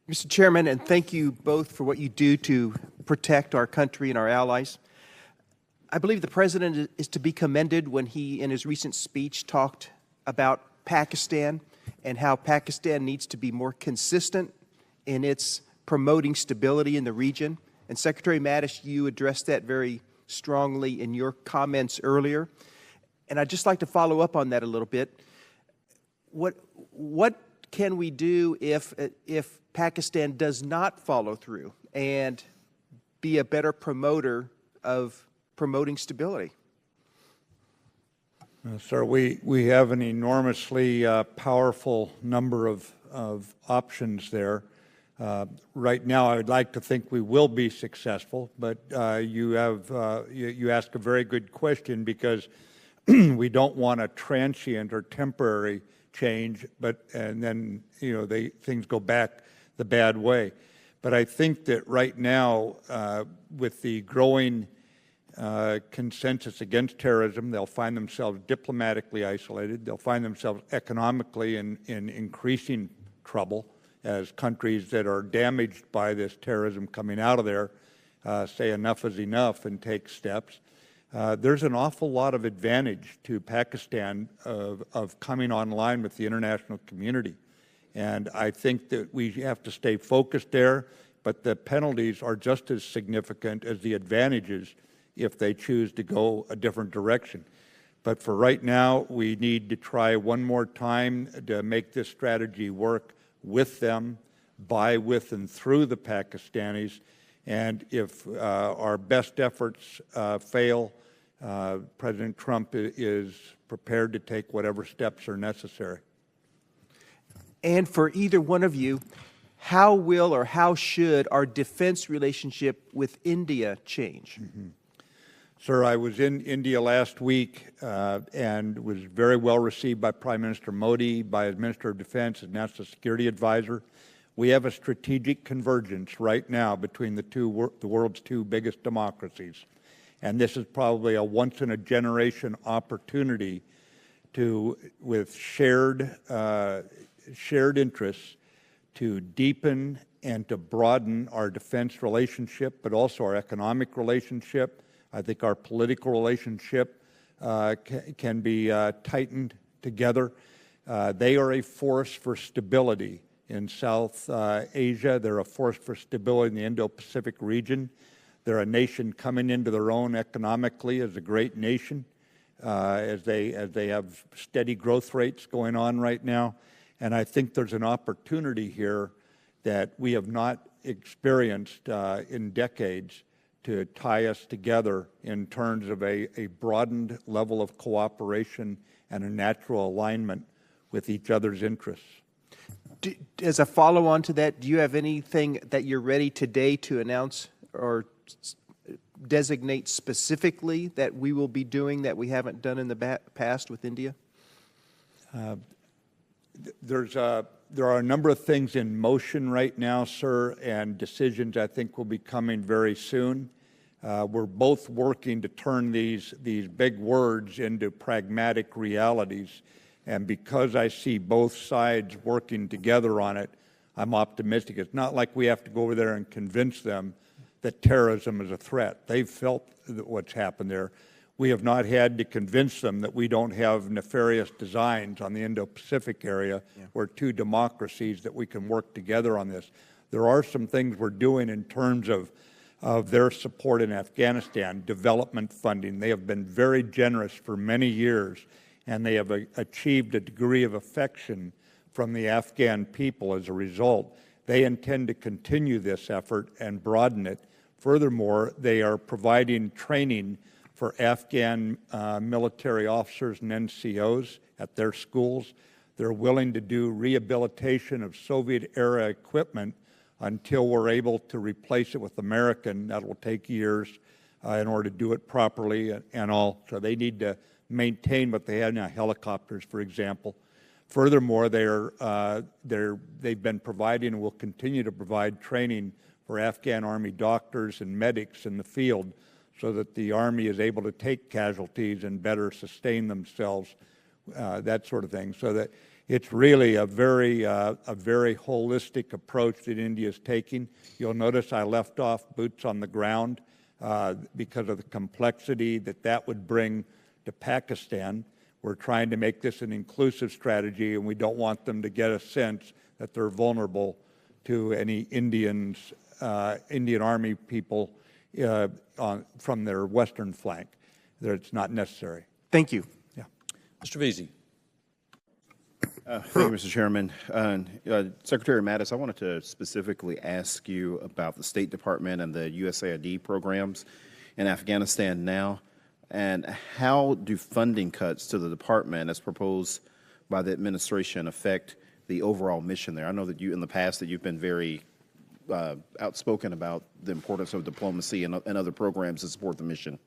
Mr. Chairman, and thank you both for what you do to protect our country and our allies. I believe the President is to be commended when he, in his recent speech, talked about Pakistan and how Pakistan needs to be more consistent in its promoting stability in the region. And Secretary Mattis, you addressed that very strongly in your comments earlier. And I'd just like to follow up on that a little bit. What can we do if Pakistan does not follow through and be a better promoter of promoting stability? Sir, we have an enormously powerful number of options there. Right now, I would like to think we will be successful, but you ask a very good question, because we don't want a transient or temporary change, and then things go back the bad way. But I think that right now, with the growing consensus against terrorism, they'll find themselves diplomatically isolated. They'll find themselves economically in increasing trouble as countries that are damaged by this terrorism coming out of there say enough is enough and take steps. There's an awful lot of advantage to Pakistan of coming online with the international community. And I think that we have to stay focused there, but the penalties are just as significant as the advantages if they choose to go a different direction. But for right now, we need to try one more time to make this strategy work with them, by, with, and through the Pakistanis. And if our best efforts fail, President Trump is prepared to take whatever steps are necessary. And for either one of you, how will or how should our defense relationship with India change? Sir, I was in India last week and was very well received by Prime Minister Modi, by his Minister of Defense, his National Security Advisor. We have a strategic convergence right now between the world's two biggest democracies. And this is probably a once-in-a-generation opportunity to, with shared interests, to deepen and to broaden our defense relationship, but also our economic relationship. I think our political relationship can be tightened together. They are a force for stability in South Asia. They're a force for stability in the Indo-Pacific region. They're a nation coming into their own economically as a great nation, as they have steady growth rates going on right now. And I think there's an opportunity here that we have not experienced in decades to tie us together in terms of a broadened level of cooperation and a natural alignment with each other's interests. As a follow-on to that, do you have anything that you're ready today to announce or designate specifically that we will be doing that we haven't done in the past with India? There are a number of things in motion right now, sir, and decisions I think will be coming very soon. We're both working to turn these big words into pragmatic realities. And because I see both sides working together on it, I'm optimistic. It's not like we have to go over there and convince them that terrorism is a threat. They've felt what's happened there. We have not had to convince them that we don't have nefarious designs on the Indo-Pacific area. We're two democracies that we can work together on this. There are some things we're doing in terms of their support in Afghanistan, development funding. They have been very generous for many years, and they have achieved a degree of affection from the Afghan people as a result. They intend to continue this effort and broaden it. Furthermore, they are providing training for Afghan military officers and NCOs at their schools. They're willing to do rehabilitation of Soviet-era equipment until we're able to replace it with American. That will take years in order to do it properly and all. So they need to maintain what they have now, helicopters, for example. Furthermore, they've been providing and will continue to provide training for Afghan Army doctors and medics in the field so that the Army is able to take casualties and better sustain themselves, that sort of thing. So that it's really a very holistic approach that India is taking. You'll notice I left off boots on the ground because of the complexity that would bring to Pakistan. We're trying to make this an inclusive strategy, and we don't want them to get a sense that they're vulnerable to any Indian Army people from their western flank. That it's not necessary. Thank you. Yeah. Mr. Veazey. Thank you, Mr. Chairman. Secretary Mattis, I wanted to specifically ask you about the State Department and the USAID programs in Afghanistan now, and how do funding cuts to the department as proposed by the administration affect the overall mission there? I know that in the past, that you've been very outspoken about the importance of diplomacy and other programs to support the mission.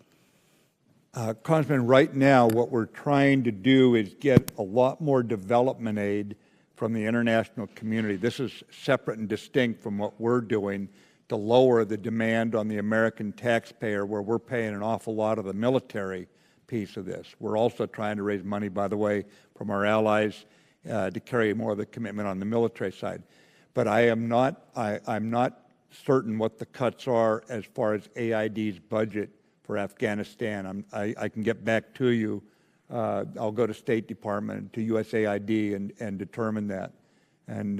Congressman, right now what we're trying to do is get a lot more development aid from the international community. This is separate and distinct from what we're doing to lower the demand on the American taxpayer, where we're paying an awful lot of the military piece of this. We're also trying to raise money, by the way, from our allies to carry more of the commitment on the military side. But I'm not certain what the cuts are as far as AID's budget for Afghanistan. I can get back to you. I'll go to State Department, to USAID, and determine that, and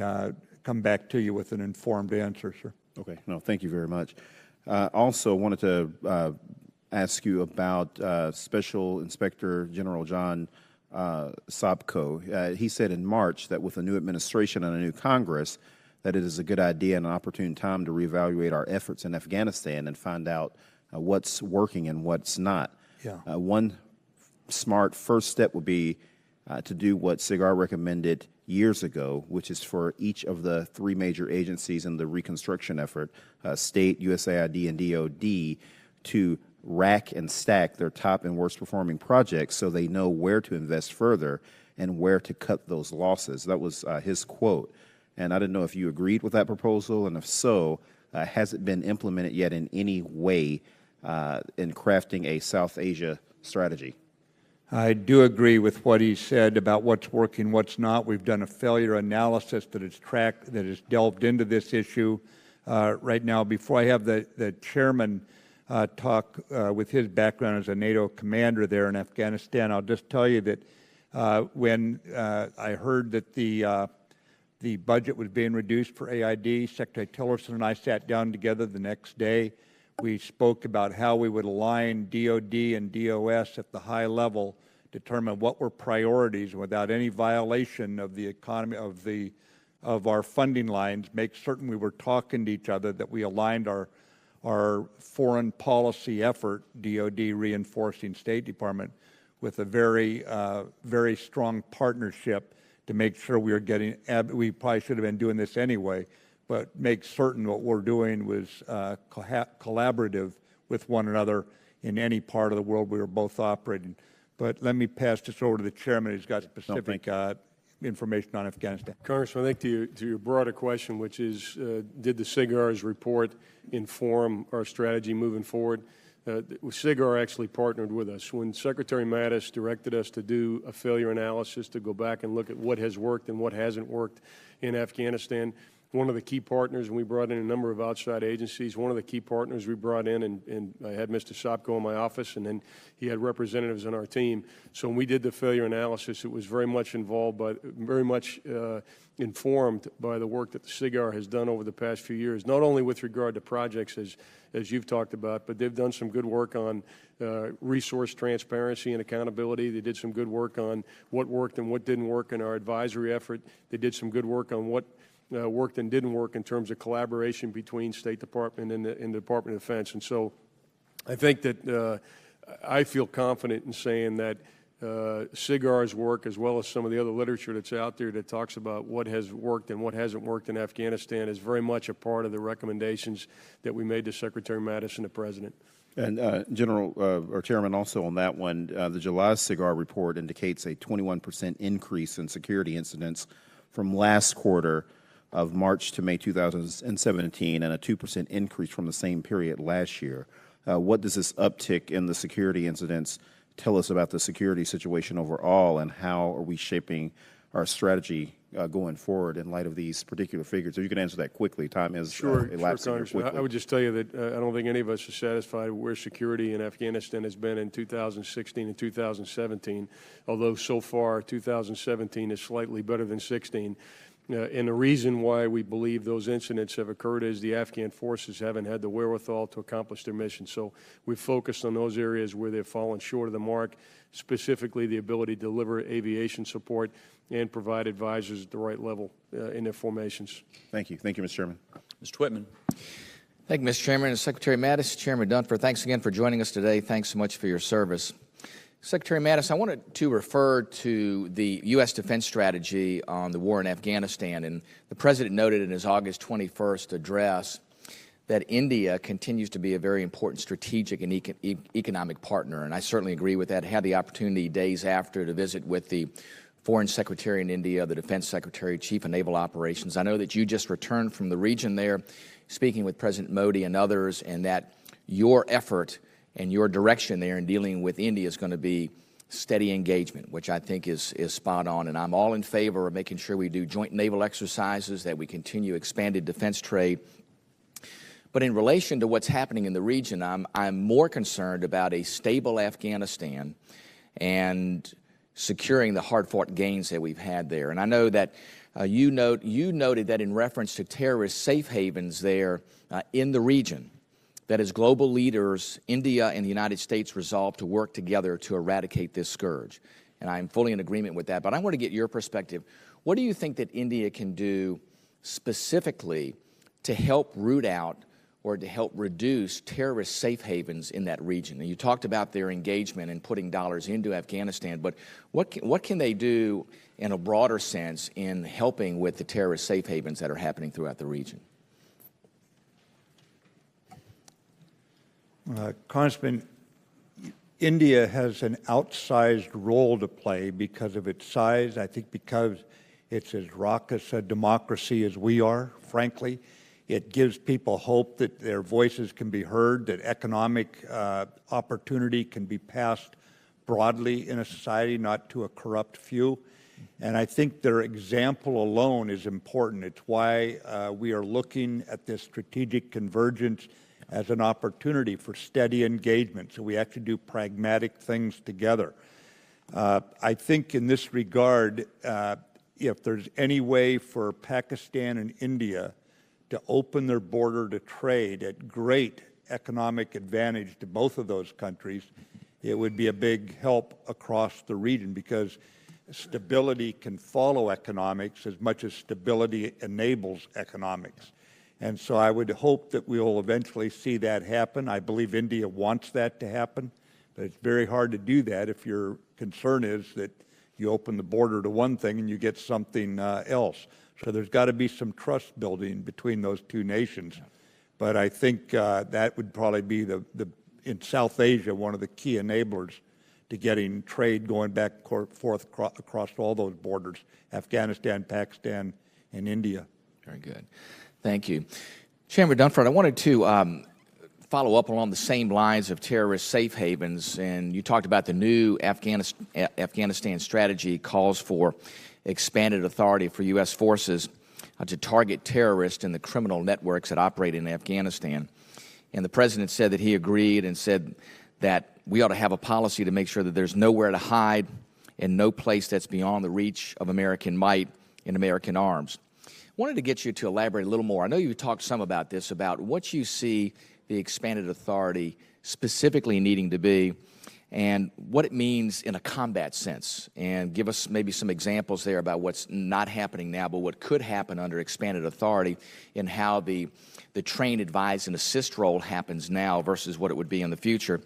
come back to you with an informed answer, sir. Okay. No, thank you very much. Also wanted to ask you about Special Inspector General John Sopko. He said in March that with a new administration and a new Congress, that it is a good idea and an opportune time to reevaluate our efforts in Afghanistan and find out what's working and what's not. Yeah. One smart first step would be to do what SIGAR recommended years ago, which is for each of the three major agencies in the reconstruction effort, state, USAID, and DOD, to rack and stack their top and worst performing projects so they know where to invest further and where to cut those losses. That was his quote. And I didn't know if you agreed with that proposal, and if so, has it been implemented yet in any way in crafting a South Asia strategy? I do agree with what he said about what's working, what's not. We've done a failure analysis that has delved into this issue right now. Before I have the chairman talk with his background as a NATO commander there in Afghanistan, I'll just tell you that when I heard that the budget was being reduced for AID, Secretary Tillerson and I sat down together the next day. We spoke about how we would align DOD and DOS at the high level, determine what were priorities without any violation of the economy of our funding lines, make certain we were talking to each other, that we aligned our foreign policy effort, DOD reinforcing State Department, with a very strong partnership to make sure we are getting, we probably should have been doing this anyway, but make certain what we're doing was collaborative with one another in any part of the world we were both operating. But let me pass this over to the chairman who's got specific information on Afghanistan. Congressman, I think to your broader question, which is, did the SIGAR's report inform our strategy moving forward? SIGAR actually partnered with us. When Secretary Mattis directed us to do a failure analysis, to go back and look at what has worked and what hasn't worked in Afghanistan, one of the key partners, and we brought in a number of outside agencies, one of the key partners we brought in, and I had Mr. Sopko in my office, and then he had representatives on our team. So when we did the failure analysis, it was very much informed by the work that the SIGAR has done over the past few years, not only with regard to projects as you've talked about, but they've done some good work on resource transparency and accountability. They did some good work on what worked and what didn't work in our advisory effort. They did some good work on what worked and didn't work in terms of collaboration between State Department and the Department of Defense. And so I think that I feel confident in saying that SIGAR's work, as well as some of the other literature that's out there that talks about what has worked and what hasn't worked in Afghanistan, is very much a part of the recommendations that we made to Secretary Mattis and the President. And General or Chairman, also on that one, the July SIGAR report indicates a 21% increase in security incidents from last quarter of March to May 2017, and a 2% increase from the same period last year. What does this uptick in the security incidents tell us about the security situation overall, and how are we shaping our strategy going forward in light of these particular figures? If you can answer that quickly, time is elapsing here Congressman. quickly. I would just tell you that I don't think any of us are satisfied where security in Afghanistan has been in 2016 and 2017, although so far 2017 is slightly better than 16. And the reason why we believe those incidents have occurred is the Afghan forces haven't had the wherewithal to accomplish their mission. So we've focused on those areas where they've fallen short of the mark, specifically the ability to deliver aviation support and provide advisors at the right level in their formations. Thank you. Thank you, Mr. Chairman. Mr. Whitman. Thank you, Mr. Chairman. Secretary Mattis, Chairman Dunford, thanks again for joining us today. Thanks so much for your service. Secretary Mattis, I wanted to refer to the U.S. defense strategy on the war in Afghanistan. And the President noted in his August 21st address that India continues to be a very important strategic and economic partner. And I certainly agree with that. I had the opportunity days after to visit with the Foreign Secretary in India, the Defense Secretary, Chief of Naval Operations. I know that you just returned from the region there, speaking with President Modi and others, and that your effort and your direction there in dealing with India is going to be steady engagement, which I think is spot on. And I'm all in favor of making sure we do joint naval exercises, that we continue expanded defense trade. But in relation to what's happening in the region, I'm more concerned about a stable Afghanistan and securing the hard-fought gains that we've had there. And I know that you noted that in reference to terrorist safe havens there in the region, that as global leaders, India and the United States resolve to work together to eradicate this scourge. And I'm fully in agreement with that. But I want to get your perspective. What do you think that India can do specifically to help root out or to help reduce terrorist safe havens in that region? And you talked about their engagement in putting dollars into Afghanistan, but what can they do in a broader sense in helping with the terrorist safe havens that are happening throughout the region? Congressman, India has an outsized role to play because of its size. I think because it's as raucous a democracy as we are, frankly. It gives people hope that their voices can be heard, that economic opportunity can be passed broadly in a society, not to a corrupt few. And I think their example alone is important. It's why we are looking at this strategic convergence as an opportunity for steady engagement, so we actually do pragmatic things together. I think in this regard, if there's any way for Pakistan and India to open their border to trade at great economic advantage to both of those countries, it would be a big help across the region, because stability can follow economics as much as stability enables economics. And so I would hope that we'll eventually see that happen. I believe India wants that to happen, but it's very hard to do that if your concern is that you open the border to one thing and you get something else. So there's got to be some trust building between those two nations. But I think that would probably be in South Asia, one of the key enablers to getting trade going back and forth across all those borders, Afghanistan, Pakistan, and India. Very good. Thank you. Chairman Dunford, I wanted to follow up along the same lines of terrorist safe havens, and you talked about the new Afghanistan strategy calls for expanded authority for U.S. forces to target terrorists and the criminal networks that operate in Afghanistan. And the President said that he agreed and said that we ought to have a policy to make sure that there's nowhere to hide and no place that's beyond the reach of American might and American arms. Wanted to get you to elaborate a little more. I know you talked some about this, about what you see the expanded authority specifically needing to be and what it means in a combat sense, and give us maybe some examples there about what's not happening now, but what could happen under expanded authority, and how the train, advise, and assist role happens now versus what it would be in the future.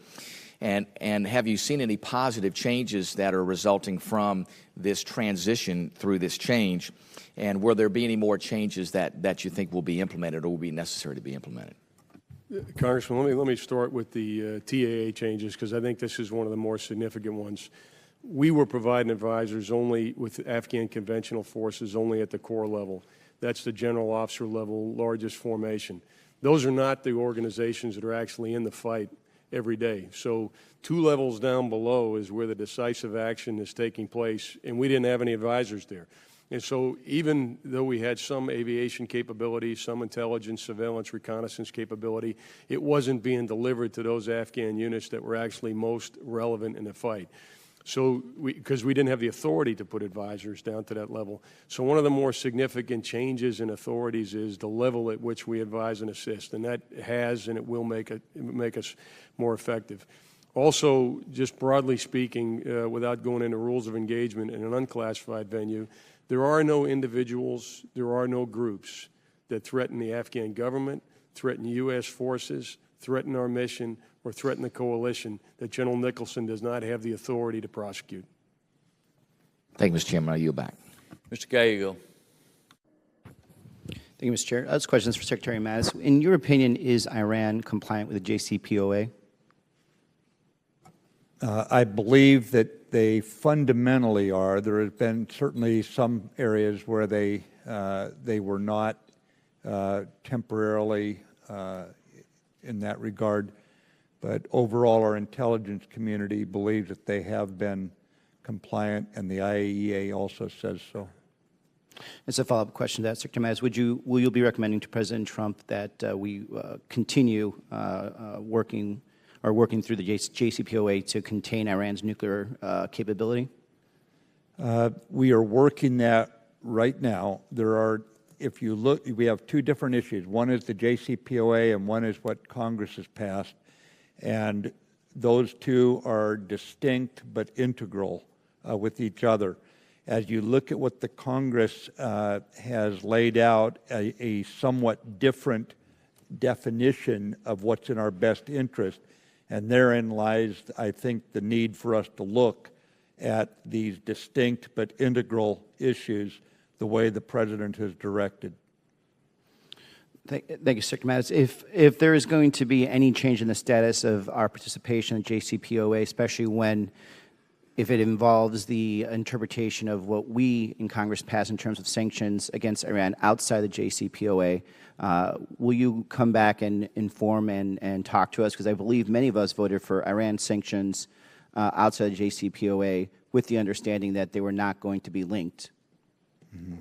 And have you seen any positive changes that are resulting from this transition through this change? And will there be any more changes that you think will be implemented or will be necessary to be implemented? Congressman, let me start with the TAA changes, because I think this is one of the more significant ones. We were providing advisors only with Afghan conventional forces only at the corps level. That's the general officer level, largest formation. Those are not the organizations that are actually in the fight every day. So 2 levels down below is where the decisive action is taking place, and we didn't have any advisors there. And so even though we had some aviation capability, some intelligence, surveillance, reconnaissance capability, it wasn't being delivered to those Afghan units that were actually most relevant in the fight. So, because we didn't have the authority to put advisors down to that level. So one of the more significant changes in authorities is the level at which we advise and assist, and that has and it will make us more effective. Also, just broadly speaking, without going into rules of engagement in an unclassified venue, there are no individuals, there are no groups that threaten the Afghan government, threaten U.S. forces, threaten our mission, or threaten the coalition that General Nicholson does not have the authority to prosecute. Thank you, Mr. Chairman. I yield back. Mr. Gallego. Thank you, Mr. Chair. This question is for Secretary Mattis. In your opinion, is Iran compliant with the JCPOA? I believe that they fundamentally are. There have been certainly some areas where they were not temporarily in that regard. But overall, our intelligence community believes that they have been compliant, and the IAEA also says so. As a follow-up question to that, Secretary Mattis, will you be recommending to President Trump that we continue working through the JCPOA to contain Iran's nuclear capability? We are working that right now. If you look, we have 2 different issues. One is the JCPOA, and one is what Congress has passed. And those 2 are distinct but integral with each other. As you look at what the Congress has laid out, a somewhat different definition of what's in our best interest, and therein lies, I think, the need for us to look at these distinct but integral issues the way the President has directed. Thank you, Secretary Mattis. If there is going to be any change in the status of our participation in JCPOA, especially if it involves the interpretation of what we in Congress pass in terms of sanctions against Iran outside the JCPOA, will you come back and inform and talk to us? Because I believe many of us voted for Iran sanctions outside the JCPOA with the understanding that they were not going to be linked. Mm-hmm.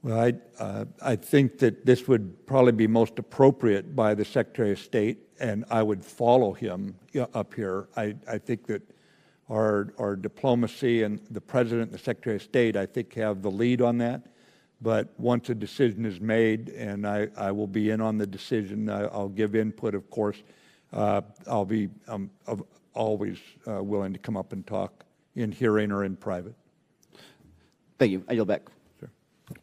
Well, I think that this would probably be most appropriate by the Secretary of State, and I would follow him up here. I think that our diplomacy and the President and the Secretary of State, I think, have the lead on that. But once a decision is made, and I will be in on the decision, I'll give input, of course. I'll be always willing to come up and talk in hearing or in private. Thank you. I yield back.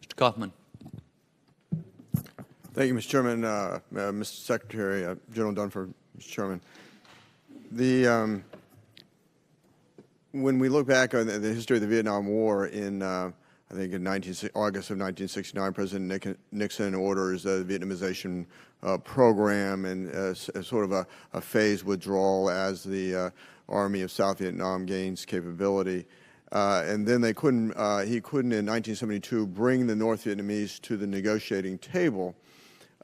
Mr. Kaufman. Thank you, Mr. Chairman. Mr. Secretary, General Dunford, Mr. Chairman. When we look back on the history of the Vietnam War in, I think in August of 1969, President Nixon orders the Vietnamization program and sort of a phased withdrawal as the Army of South Vietnam gains capability. And then he couldn't in 1972 bring the North Vietnamese to the negotiating table.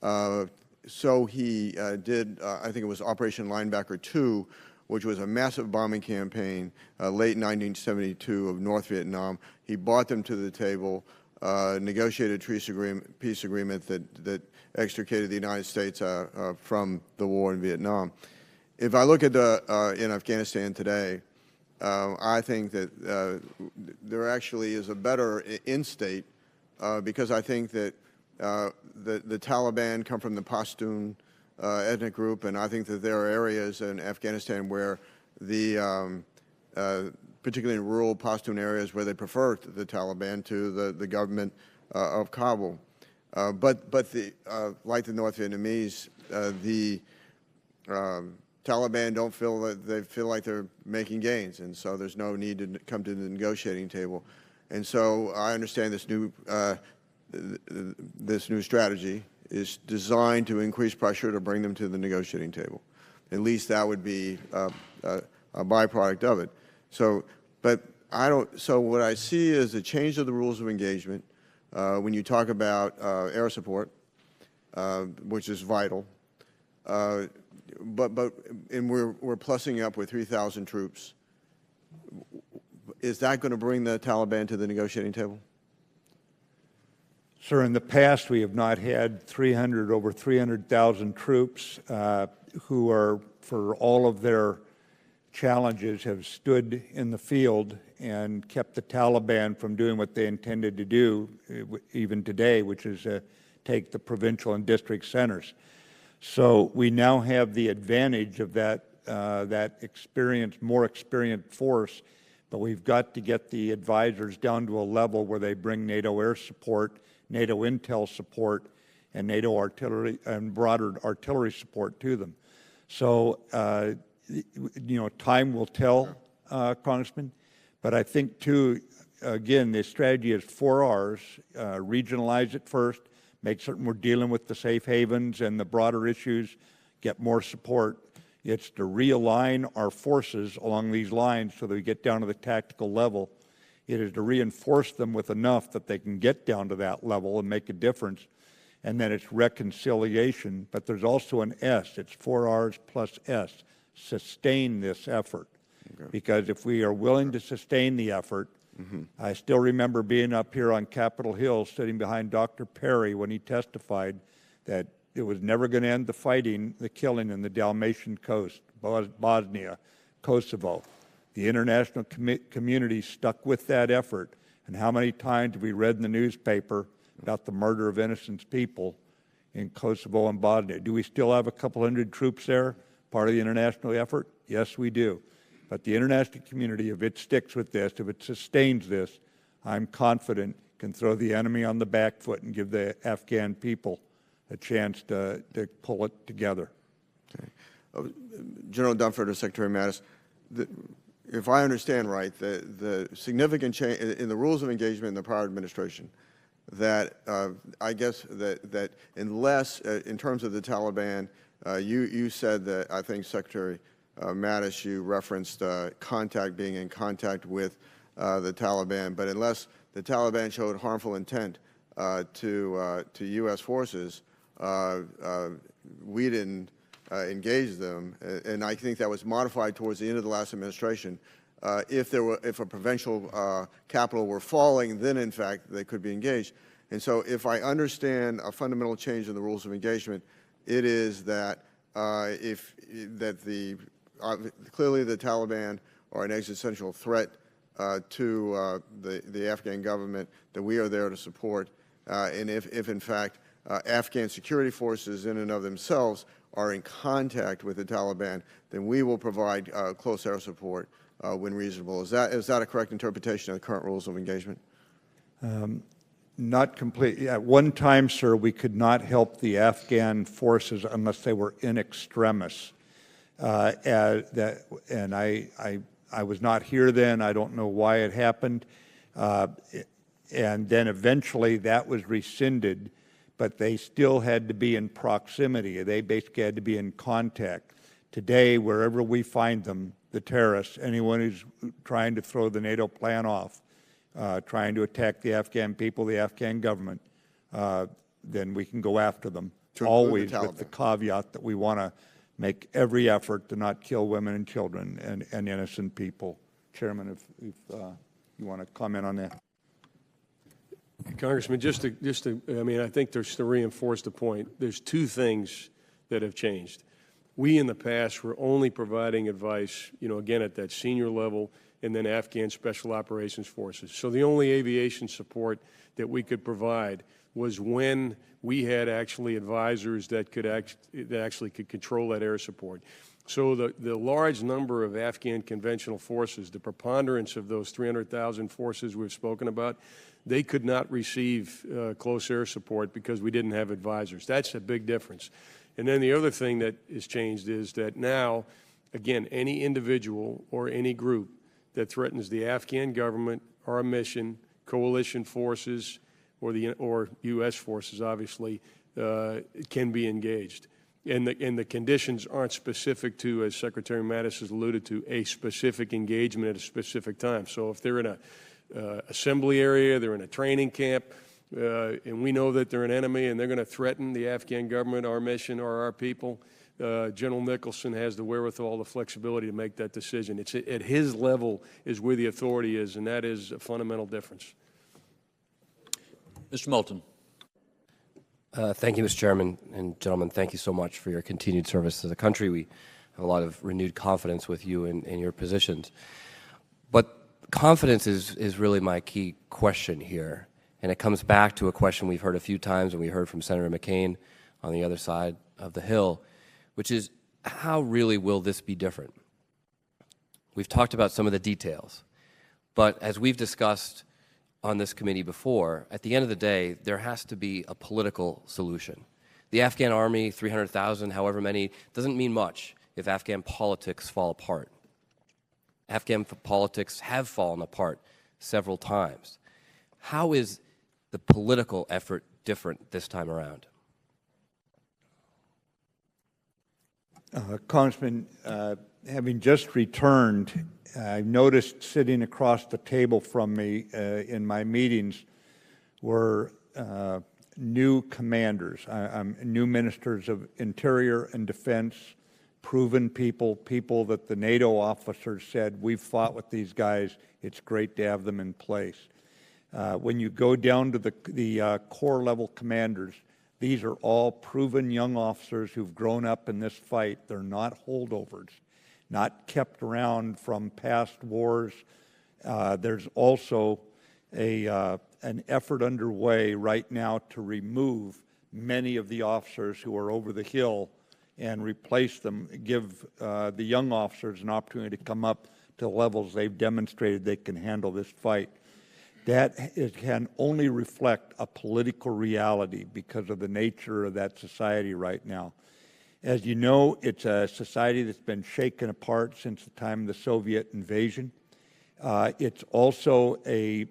So he did, I think it was Operation Linebacker 2, which was a massive bombing campaign late in 1972 of North Vietnam. He brought them to the table, negotiated a peace agreement that extricated the United States from the war in Vietnam. If I look at in Afghanistan today, I think that there actually is a better end state because I think that the Taliban come from the Pashtun ethnic group, and I think that there are areas in Afghanistan where particularly in rural Pashtun areas, where they prefer the Taliban to the government of Kabul. But like the North Vietnamese, the Taliban don't feel that they feel like they're making gains, and so there's no need to come to the negotiating table. And so I understand this new strategy is designed to increase pressure to bring them to the negotiating table. At least that would be a byproduct of it. So, but I don't. So what I see is a change of the rules of engagement when you talk about air support, which is vital. and we're plussing up with 3,000 troops. Is that going to bring the Taliban to the negotiating table? Sir, in the past, we have not had over 300,000 troops who are, for all of their challenges, have stood in the field and kept the Taliban from doing what they intended to do, even today, which is take the provincial and district centers. So we now have the advantage of that more experienced force, but we've got to get the advisors down to a level where they bring NATO air support, NATO intel support, and NATO artillery and broader artillery support to them. So, time will tell, Congressman. But I think, too, again, the strategy is 4 R's. Regionalize it first, make certain we're dealing with the safe havens and the broader issues, get more support. It's to realign our forces along these lines so that we get down to the tactical level. It is to reinforce them with enough that they can get down to that level and make a difference. And then it's reconciliation, but there's also an S. It's 4 R's plus S. Sustain this effort. Okay. Because if we are willing to sustain the effort, I still remember being up here on Capitol Hill sitting behind Dr. Perry when he testified that it was never going to end the fighting, the killing in the Dalmatian coast, Bosnia, Kosovo. The international community stuck with that effort. And how many times have we read in the newspaper about the murder of innocent people in Kosovo and Bosnia? Do we still have a couple hundred troops there, part of the international effort? Yes, we do. But the international community, if it sticks with this, if it sustains this, I'm confident can throw the enemy on the back foot and give the Afghan people a chance to pull it together. Okay. General Dunford or Secretary Mattis, if I understand right, the significant change in the rules of engagement in the prior administration, that I guess that unless, in terms of the Taliban, you said that, I think Secretary Mattis, you referenced being in contact with the Taliban, but unless the Taliban showed harmful intent to U.S. forces, we didn't engage them, and I think that was modified towards the end of the last administration. If a provincial capital were falling, then in fact they could be engaged. And so, if I understand a fundamental change in the rules of engagement, it is that clearly the Taliban are an existential threat to the Afghan government that we are there to support, and if in fact Afghan security forces in and of themselves are in contact with the Taliban, then we will provide close air support when reasonable. Is that a correct interpretation of the current rules of engagement? Not completely. At one time, sir, we could not help the Afghan forces unless they were in extremis. And I was not here then. I don't know why it happened. And then eventually that was rescinded, but they still had to be in proximity. They basically had to be in contact. Today, wherever we find them, the terrorists, anyone who's trying to throw the NATO plan off, trying to attack the Afghan people, the Afghan government, then we can go after them, always with the caveat that we want to make every effort to not kill women and children and innocent people. Chairman, if you want to comment on that. Congressman, I think there's to reinforce the point. There's two things that have changed. We in the past were only providing advice, again at that senior level, and then Afghan Special Operations Forces. So the only aviation support that we could provide was when we had actually advisors that actually could control that air support. So the large number of Afghan conventional forces, the preponderance of those 300,000 forces we've spoken about, they could not receive close air support because we didn't have advisors. That's a big difference. And then the other thing that has changed is that now, again, any individual or any group that threatens the Afghan government, our mission, coalition forces, or U.S. forces, obviously, can be engaged. And the conditions aren't specific to, as Secretary Mattis has alluded to, a specific engagement at a specific time. So if they're in a assembly area, they're in a training camp, and we know that they're an enemy and they're going to threaten the Afghan government, our mission, or our people, General Nicholson has the wherewithal, the flexibility to make that decision. It's at his level is where the authority is, and that is a fundamental difference. Mr. Moulton. Thank you, Mr. Chairman, and gentlemen, thank you so much for your continued service to the country. We have a lot of renewed confidence with you in your positions. But confidence is really my key question here, and it comes back to a question we've heard a few times, and we heard from Senator McCain on the other side of the Hill, which is, how really will this be different? We've talked about some of the details, but as we've discussed on this committee before, at the end of the day, there has to be a political solution. The Afghan army, 300,000, however many, doesn't mean much if Afghan politics fall apart. Afghan politics have fallen apart several times. How is the political effort different this time around? Congressman, having just returned, I noticed sitting across the table from me in my meetings were new commanders, new ministers of Interior and Defense, proven people that the NATO officers said, we've fought with these guys, it's great to have them in place. When you go down to the corps level commanders, these are all proven young officers who've grown up in this fight. They're not holdovers, not kept around from past wars. There's also an effort underway right now to remove many of the officers who are over the hill and replace them, give the young officers an opportunity to come up to levels they've demonstrated they can handle this fight. That can only reflect a political reality because of the nature of that society right now. As you know, it's a society that's been shaken apart since the time of the Soviet invasion. It's also a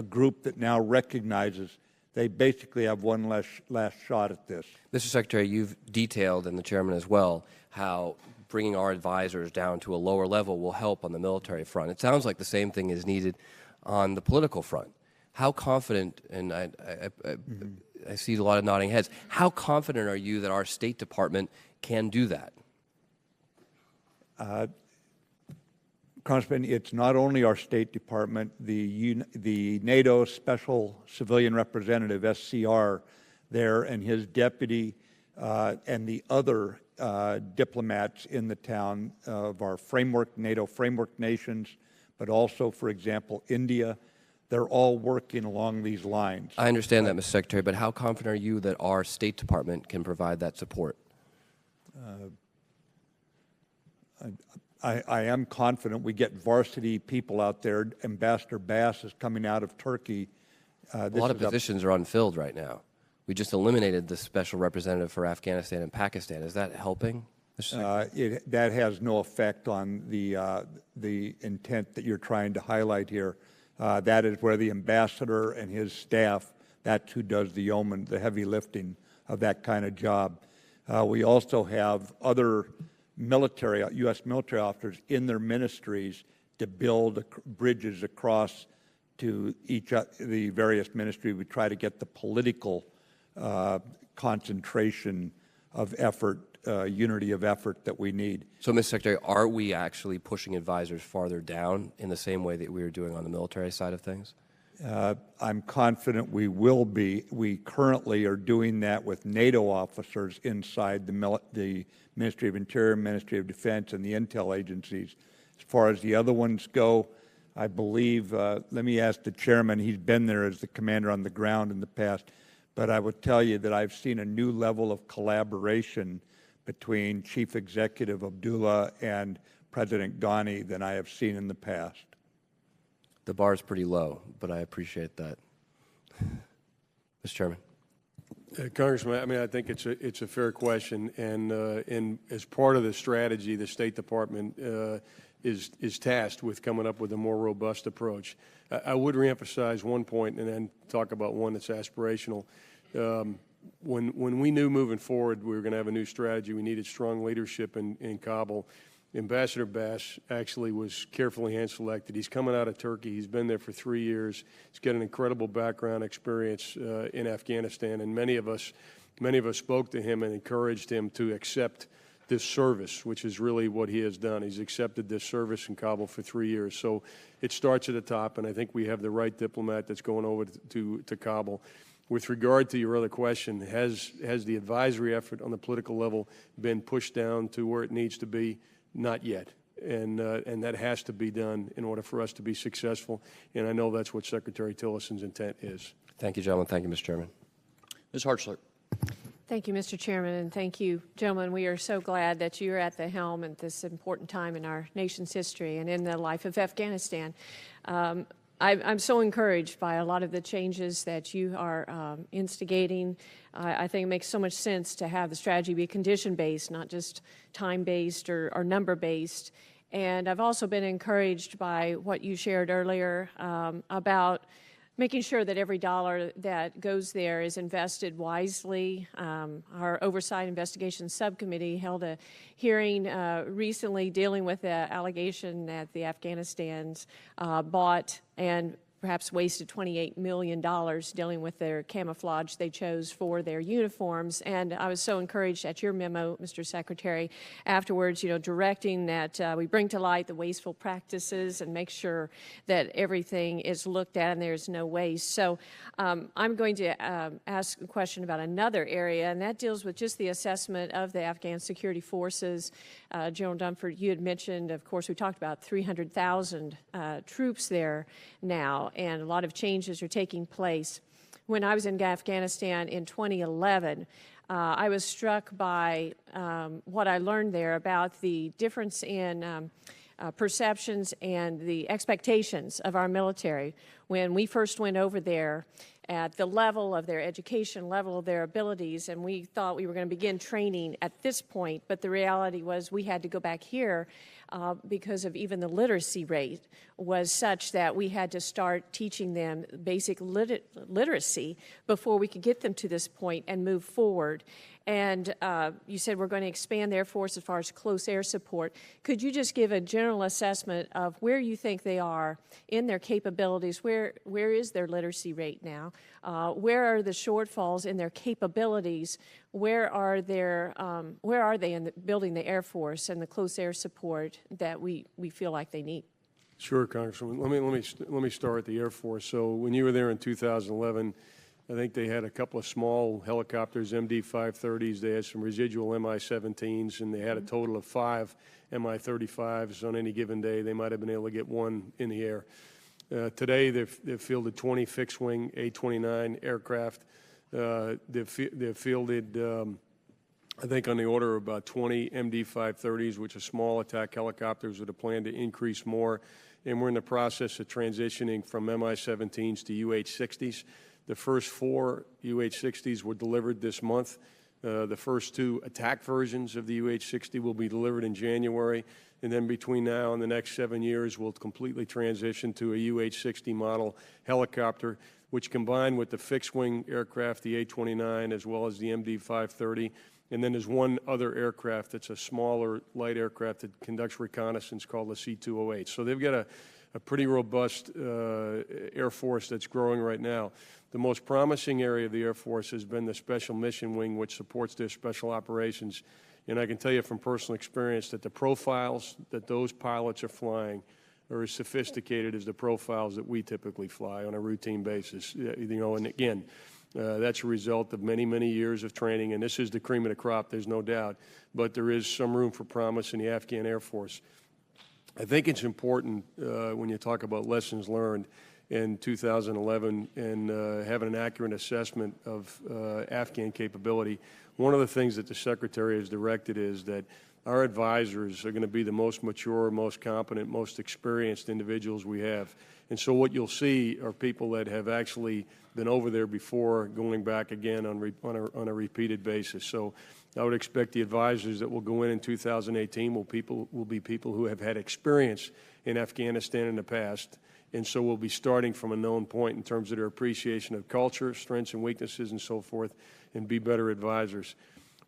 group that now recognizes they basically have one last shot at this. Mr. Secretary, you've detailed, and the chairman as well, how bringing our advisors down to a lower level will help on the military front. It sounds like the same thing is needed on the political front. How confident, and I see a lot of nodding heads, how confident are you that our State Department can do that? Congressman, it's not only our State Department, the NATO Special Civilian Representative, SCR, there, and his deputy, and the other diplomats in the town of our NATO framework nations, but also, for example, India. They're all working along these lines. I understand that, Mr. Secretary, but how confident are you that our State Department can provide that support? I am confident. We get varsity people out there. Ambassador Bass is coming out of Turkey. A lot of positions are unfilled right now. We just eliminated the special representative for Afghanistan and Pakistan. Is that helping? That has no effect on the intent that you're trying to highlight here. That is where the ambassador and his staff, that's who does the yeoman, the heavy lifting of that kind of job. We also have other U.S. military officers in their ministries to build bridges across to the various ministries. We try to get the political concentration of effort, unity of effort that we need. So, Mr. Secretary, are we actually pushing advisors farther down in the same way that we are doing on the military side of things? I'm confident we will be. We currently are doing that with NATO officers inside the Ministry of Interior, Ministry of Defense, and the intel agencies. As far as the other ones go, I believe, let me ask the chairman, he's been there as the commander on the ground in the past, but I would tell you that I've seen a new level of collaboration between Chief Executive Abdullah and President Ghani than I have seen in the past. The bar is pretty low, but I appreciate that. Mr. Chairman. Congressman, I mean, I think it's a fair question, and as part of the strategy, the State Department is tasked with coming up with a more robust approach. I would reemphasize one point and then talk about one that's aspirational. When we knew moving forward we were going to have a new strategy, we needed strong leadership in Kabul. Ambassador Bass actually was carefully hand-selected. He's coming out of Turkey. He's been there for 3 years. He's got an incredible background experience in Afghanistan, and many of us many of us spoke to him and encouraged him to accept this service, which is really what he has done. He's accepted this service in Kabul for 3 years. So it starts at the top, and I think we have the right diplomat that's going over to Kabul. With regard to your other question, has the advisory effort on the political level been pushed down to where it needs to be? Not yet. And that has to be done in order for us to be successful. And I know that's what Secretary Tillerson's intent is. Thank you, gentlemen. Thank you, Mr. Chairman. Ms. Hartzler. Thank you, Mr. Chairman, and thank you, gentlemen. We are so glad that you're at the helm at this important time in our nation's history and in the life of Afghanistan. I'm so encouraged by a lot of the changes that you are instigating. I think it makes so much sense to have the strategy be condition-based, not just time-based or number-based. And I've also been encouraged by what you shared earlier about making sure that every dollar that goes there is invested wisely. Our Oversight Investigation Subcommittee held a hearing recently dealing with the allegation that the Afghanistans bought and perhaps wasted $28 million dealing with their camouflage they chose for their uniforms. And I was so encouraged at your memo, Mr. Secretary, afterwards, directing that we bring to light the wasteful practices and make sure that everything is looked at and there's no waste. So I'm going to ask a question about another area, and that deals with just the assessment of the Afghan security forces. General Dunford, you had mentioned, of course, we talked about 300,000 troops there now, and a lot of changes are taking place. When I was in Afghanistan in 2011, I was struck by what I learned there about the difference in perceptions and the expectations of our military. When we first went over there, at the level of their education, level of their abilities, and we thought we were going to begin training at this point, but the reality was we had to go back here because of even the literacy rate was such that we had to start teaching them basic literacy before we could get them to this point and move forward. And you said we're going to expand the Air Force as far as close air support. Could you just give a general assessment of where you think they are in their capabilities? Where is their literacy rate now? Where are the shortfalls in their capabilities? Where are they in building the Air Force and the close air support that we feel like they need? Sure, Congresswoman. Let me start with the Air Force. So when you were there in 2011, I think they had a couple of small helicopters, MD-530s. They had some residual Mi-17s, and they had a total of 5 Mi-35s on any given day. They might have been able to get one in the air. Today, they've fielded 20 fixed-wing A-29 aircraft. They've fielded, I think, on the order of about 20 MD-530s, which are small attack helicopters with a plan to increase more. And we're in the process of transitioning from Mi-17s to UH-60s. The first 4 UH-60s were delivered this month. The first 2 attack versions of the UH-60 will be delivered in January. And then between now and the next 7 years, we'll completely transition to a UH-60 model helicopter, which combined with the fixed-wing aircraft, the A-29, as well as the MD-530. And then there's one other aircraft that's a smaller light aircraft that conducts reconnaissance called the C-208. So they've got a pretty robust Air Force that's growing right now. The most promising area of the Air Force has been the Special Mission Wing, which supports their special operations. And I can tell you from personal experience that the profiles that those pilots are flying are as sophisticated as the profiles that we typically fly on a routine basis. And again, that's a result of many, many years of training, and this is the cream of the crop, there's no doubt. But there is some room for promise in the Afghan Air Force. I think it's important when you talk about lessons learned in 2011 and having an accurate assessment of Afghan capability. One of the things that the Secretary has directed is that our advisors are going to be the most mature, most competent, most experienced individuals we have. And so what you'll see are people that have actually been over there before, going back again on a repeated basis. So I would expect the advisors that will go in 2018 will be people who have had experience in Afghanistan in the past. And so we'll be starting from a known point in terms of their appreciation of culture, strengths and weaknesses and so forth, and be better advisors.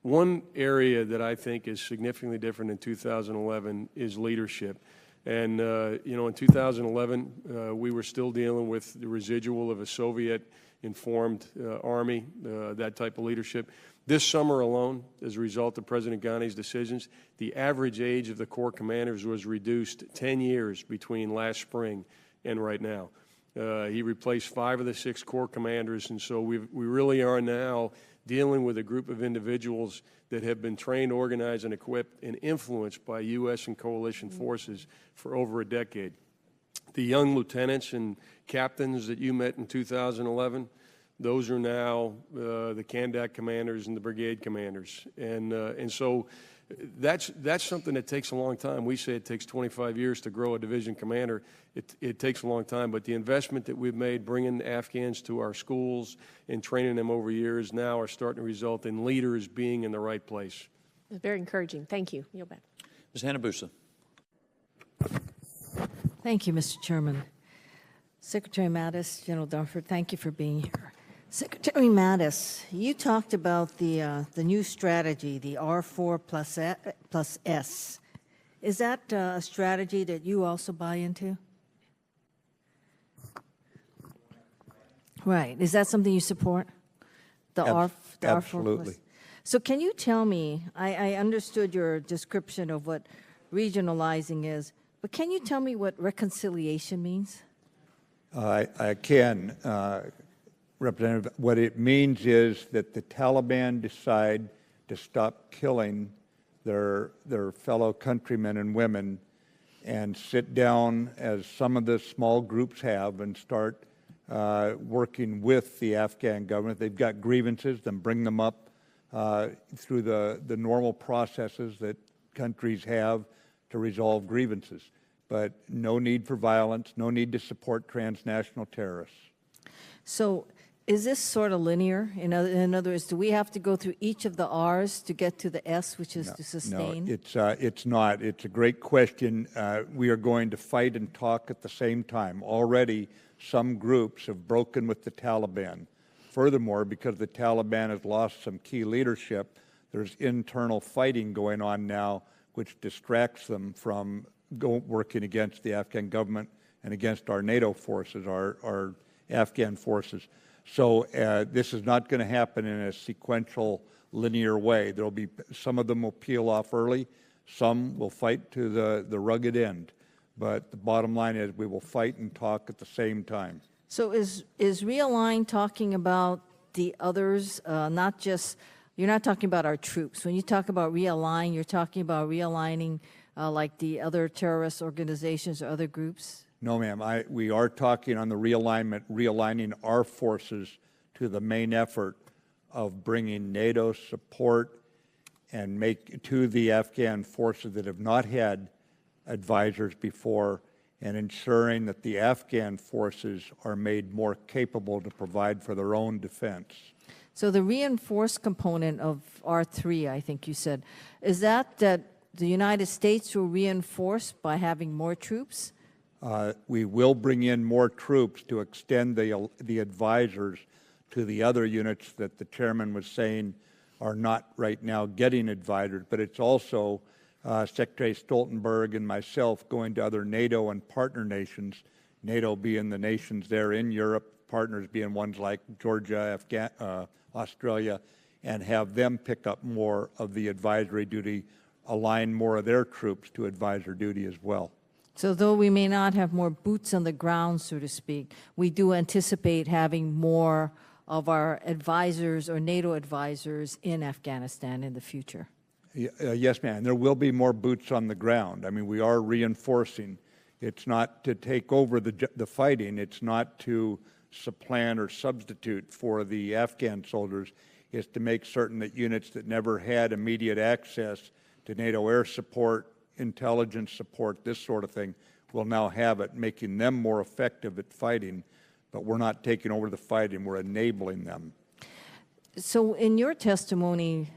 One area that I think is significantly different in 2011 is leadership. And, in 2011, we were still dealing with the residual of a Soviet-informed army, that type of leadership. This summer alone, as a result of President Ghani's decisions, the average age of the Corps commanders was reduced 10 years between last spring and right now. He replaced 5 of the 6 Corps commanders, and so we really are now dealing with a group of individuals that have been trained, organized, and equipped and influenced by U.S. and coalition forces for over a decade. The young lieutenants and captains that you met in 2011, those are now the Kandak commanders and the brigade commanders. And so that's something that takes a long time. We say it takes 25 years to grow a division commander. It takes a long time, but the investment that we've made bringing Afghans to our schools and training them over years now are starting to result in leaders being in the right place. It's very encouraging. Thank you. Yield back. Ms. Hanabusa. Thank you, Mr. Chairman. Secretary Mattis, General Dunford, thank you for being here. Secretary Mattis, you talked about the new strategy, the R4 plus S. Is that a strategy that you also buy into? Right. Is that something you support? The R4 Absolutely. plus? So can you tell me, I understood your description of what regionalizing is, but can you tell me what reconciliation means? I can, Representative. What it means is that the Taliban decide to stop killing their fellow countrymen and women and sit down, as some of the small groups have, and start working with the Afghan government. They've got grievances, then bring them up through the normal processes that countries have to resolve grievances. But no need for violence, no need to support transnational terrorists. So is this sort of linear? In other words, do we have to go through each of the R's to get to the S, which is to sustain? No, it's not. It's a great question. We are going to fight and talk at the same time. Already, some groups have broken with the Taliban. Furthermore, because the Taliban has lost some key leadership, there's internal fighting going on now, which distracts them from working against the Afghan government and against our NATO forces, our Afghan forces. So this is not going to happen in a sequential, linear way. There'll be some of them will peel off early, some will fight to the rugged end. But the bottom line is we will fight and talk at the same time. So is realign talking about the others, not just, you're not talking about our troops. When you talk about realign, you're talking about realigning like the other terrorist organizations or other groups? No, ma'am. We are talking on the realignment, realigning our forces to the main effort of bringing NATO support and to the Afghan forces that have not had advisors before, and ensuring that the Afghan forces are made more capable to provide for their own defense. So the reinforced component of R3, I think you said, is that the United States will reinforce by having more troops? We will bring in more troops to extend the advisors to the other units that the chairman was saying are not right now getting advisors, but it's also Secretary Stoltenberg and myself going to other NATO and partner nations, NATO being the nations there in Europe, partners being ones like Georgia, Australia, and have them pick up more of the advisory duty, align more of their troops to advisor duty as well. So though we may not have more boots on the ground, so to speak, we do anticipate having more of our advisors or NATO advisors in Afghanistan in the future. Yes, ma'am. There will be more boots on the ground. I mean, we are reinforcing. It's not to take over the fighting. It's not to supplant or substitute for the Afghan soldiers. It's to make certain that units that never had immediate access to NATO air support, intelligence support, this sort of thing, will now have it, making them more effective at fighting. But we're not taking over the fighting. We're enabling them. So in your testimony,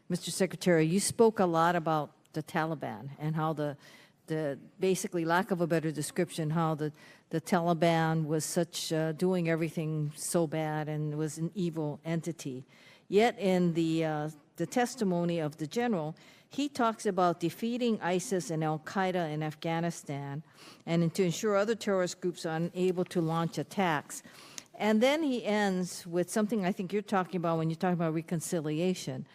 Mr. Secretary, you spoke a lot about the Taliban and how the basically, lack of a better description, how the Taliban was doing everything so bad and was an evil entity. Yet in the testimony of the general, he talks about defeating ISIS and al-Qaeda in Afghanistan and to ensure other terrorist groups are unable to launch attacks. And then he ends with something I think you're talking about when you're talking about reconciliation,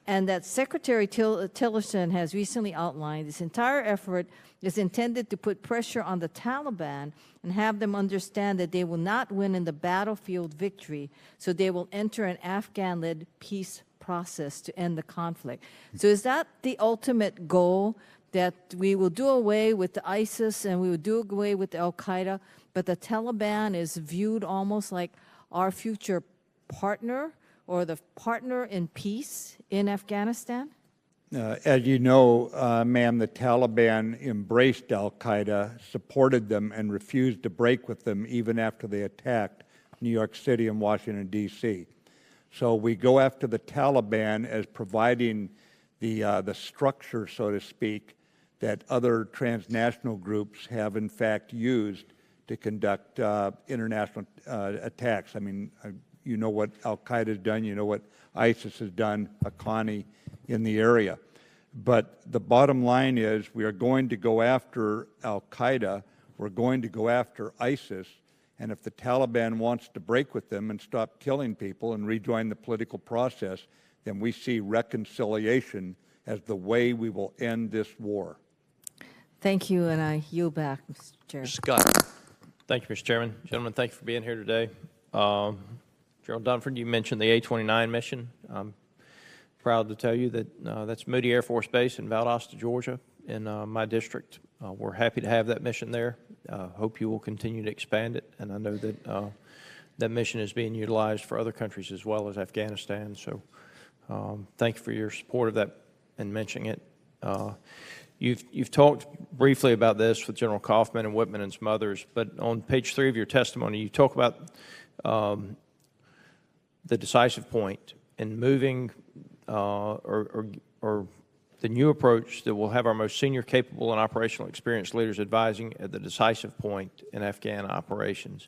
and that Secretary Tillerson has recently outlined this entire effort is intended to put pressure on the Taliban and have them understand that they will not win in the battlefield victory, so they will enter an Afghan-led peace process to end the conflict. So is that the ultimate goal, that we will do away with the ISIS and we will do away with the Al-Qaeda, but the Taliban is viewed almost like our future partner or the partner in peace in Afghanistan? As you know, ma'am, the Taliban embraced al-Qaeda, supported them, and refused to break with them even after they attacked New York City and Washington, D.C. So we go after the Taliban as providing the structure, so to speak, that other transnational groups have in fact used to conduct international attacks. I mean, you know what Al-Qaeda has done, you know what ISIS has done, Haqqani in the area. But the bottom line is we are going to go after Al-Qaeda, we're going to go after ISIS, and if the Taliban wants to break with them and stop killing people and rejoin the political process, then we see reconciliation as the way we will end this war. Thank you, and I yield back, Mr. Chair. Scott. Thank you, Mr. Chairman. Gentlemen, thank you for being here today. General Dunford, you mentioned the A-29 mission. I'm proud to tell you that that's Moody Air Force Base in Valdosta, Georgia, in my district. We're happy to have that mission there. Hope you will continue to expand it, and I know that that mission is being utilized for other countries as well as Afghanistan. So thank you for your support of that and mentioning it. You've talked briefly about this with General Kaufman and Whitman and some others, but on page 3 of your testimony, you talk about the decisive point in moving or the new approach that will have our most senior, capable, and operational experienced leaders advising at the decisive point in Afghan operations.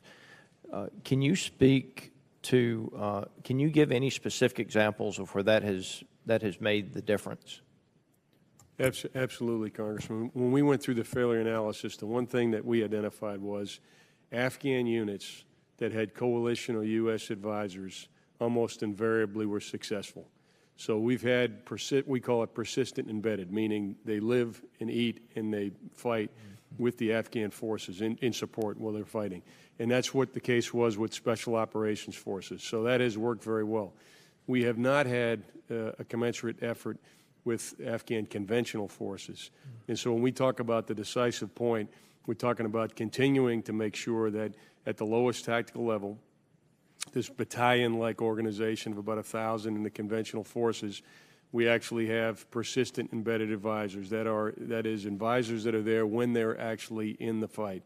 Can you speak to, can you give any specific examples of where that has made the difference? Absolutely, Congressman. When we went through the failure analysis, the one thing that we identified was Afghan units that had coalition or U.S. advisors almost invariably were successful. So we've had, we call it persistent embedded, meaning they live and eat and they fight with the Afghan forces in support while they're fighting. And that's what the case was with Special Operations Forces. So that has worked very well. We have not had a commensurate effort with Afghan conventional forces. And so when we talk about the decisive point, we're talking about continuing to make sure that at the lowest tactical level, this battalion-like organization of about 1,000 in the conventional forces, we actually have persistent embedded advisors that is advisors that are there when they're actually in the fight.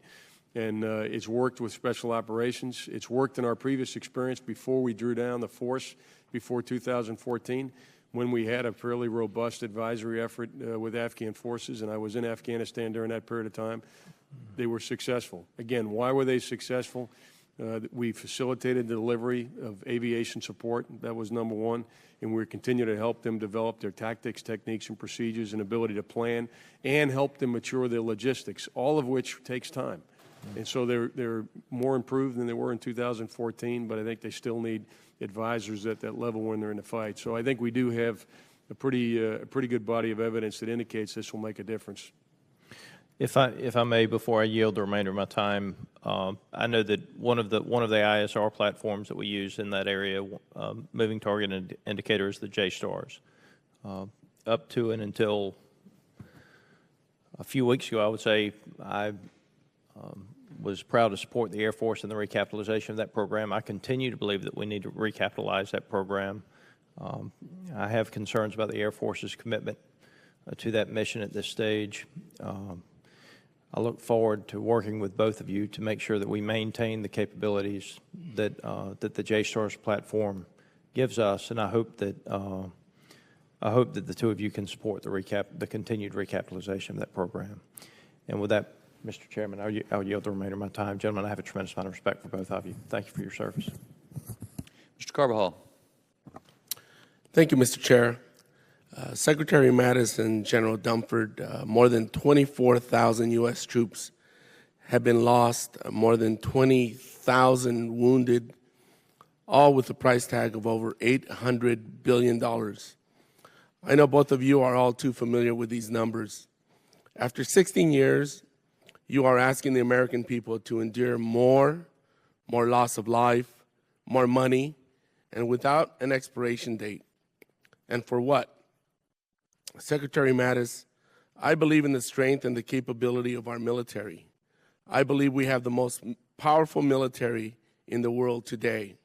And it's worked with special operations. It's worked in our previous experience before we drew down the force before 2014, when we had a fairly robust advisory effort with Afghan forces, and I was in Afghanistan during that period of time. They were successful. Again, why were they successful? We facilitated the delivery of aviation support. That was number one. And we continue to help them develop their tactics, techniques, and procedures and ability to plan, and help them mature their logistics, all of which takes time. And so they're more improved than they were in 2014, but I think they still need advisors at that level when they're in the fight. So I think we do have a pretty good body of evidence that indicates this will make a difference. If I may, before I yield the remainder of my time, I know that one of the ISR platforms that we use in that area, moving target indicator, is the J-STARS. Up to and until a few weeks ago, I would say I was proud to support the Air Force in the recapitalization of that program. I continue to believe that we need to recapitalize that program. I have concerns about the Air Force's commitment to that mission at this stage. I look forward to working with both of you to make sure that we maintain the capabilities that that the J-STARS platform gives us, and I hope that the two of you can support the continued recapitalization of that program. And with that, Mr. Chairman, I'll yield the remainder of my time. Gentlemen, I have a tremendous amount of respect for both of you. Thank you for your service. Mr. Carbajal. Thank you, Mr. Chair. Secretary Mattis and General Dunford, more than 24,000 U.S. troops have been lost, more than 20,000 wounded, all with a price tag of over $800 billion. I know both of you are all too familiar with these numbers. After 16 years, you are asking the American people to endure more loss of life, more money, and without an expiration date. And for what? Secretary Mattis, I believe in the strength and the capability of our military. I believe we have the most powerful military in the world today.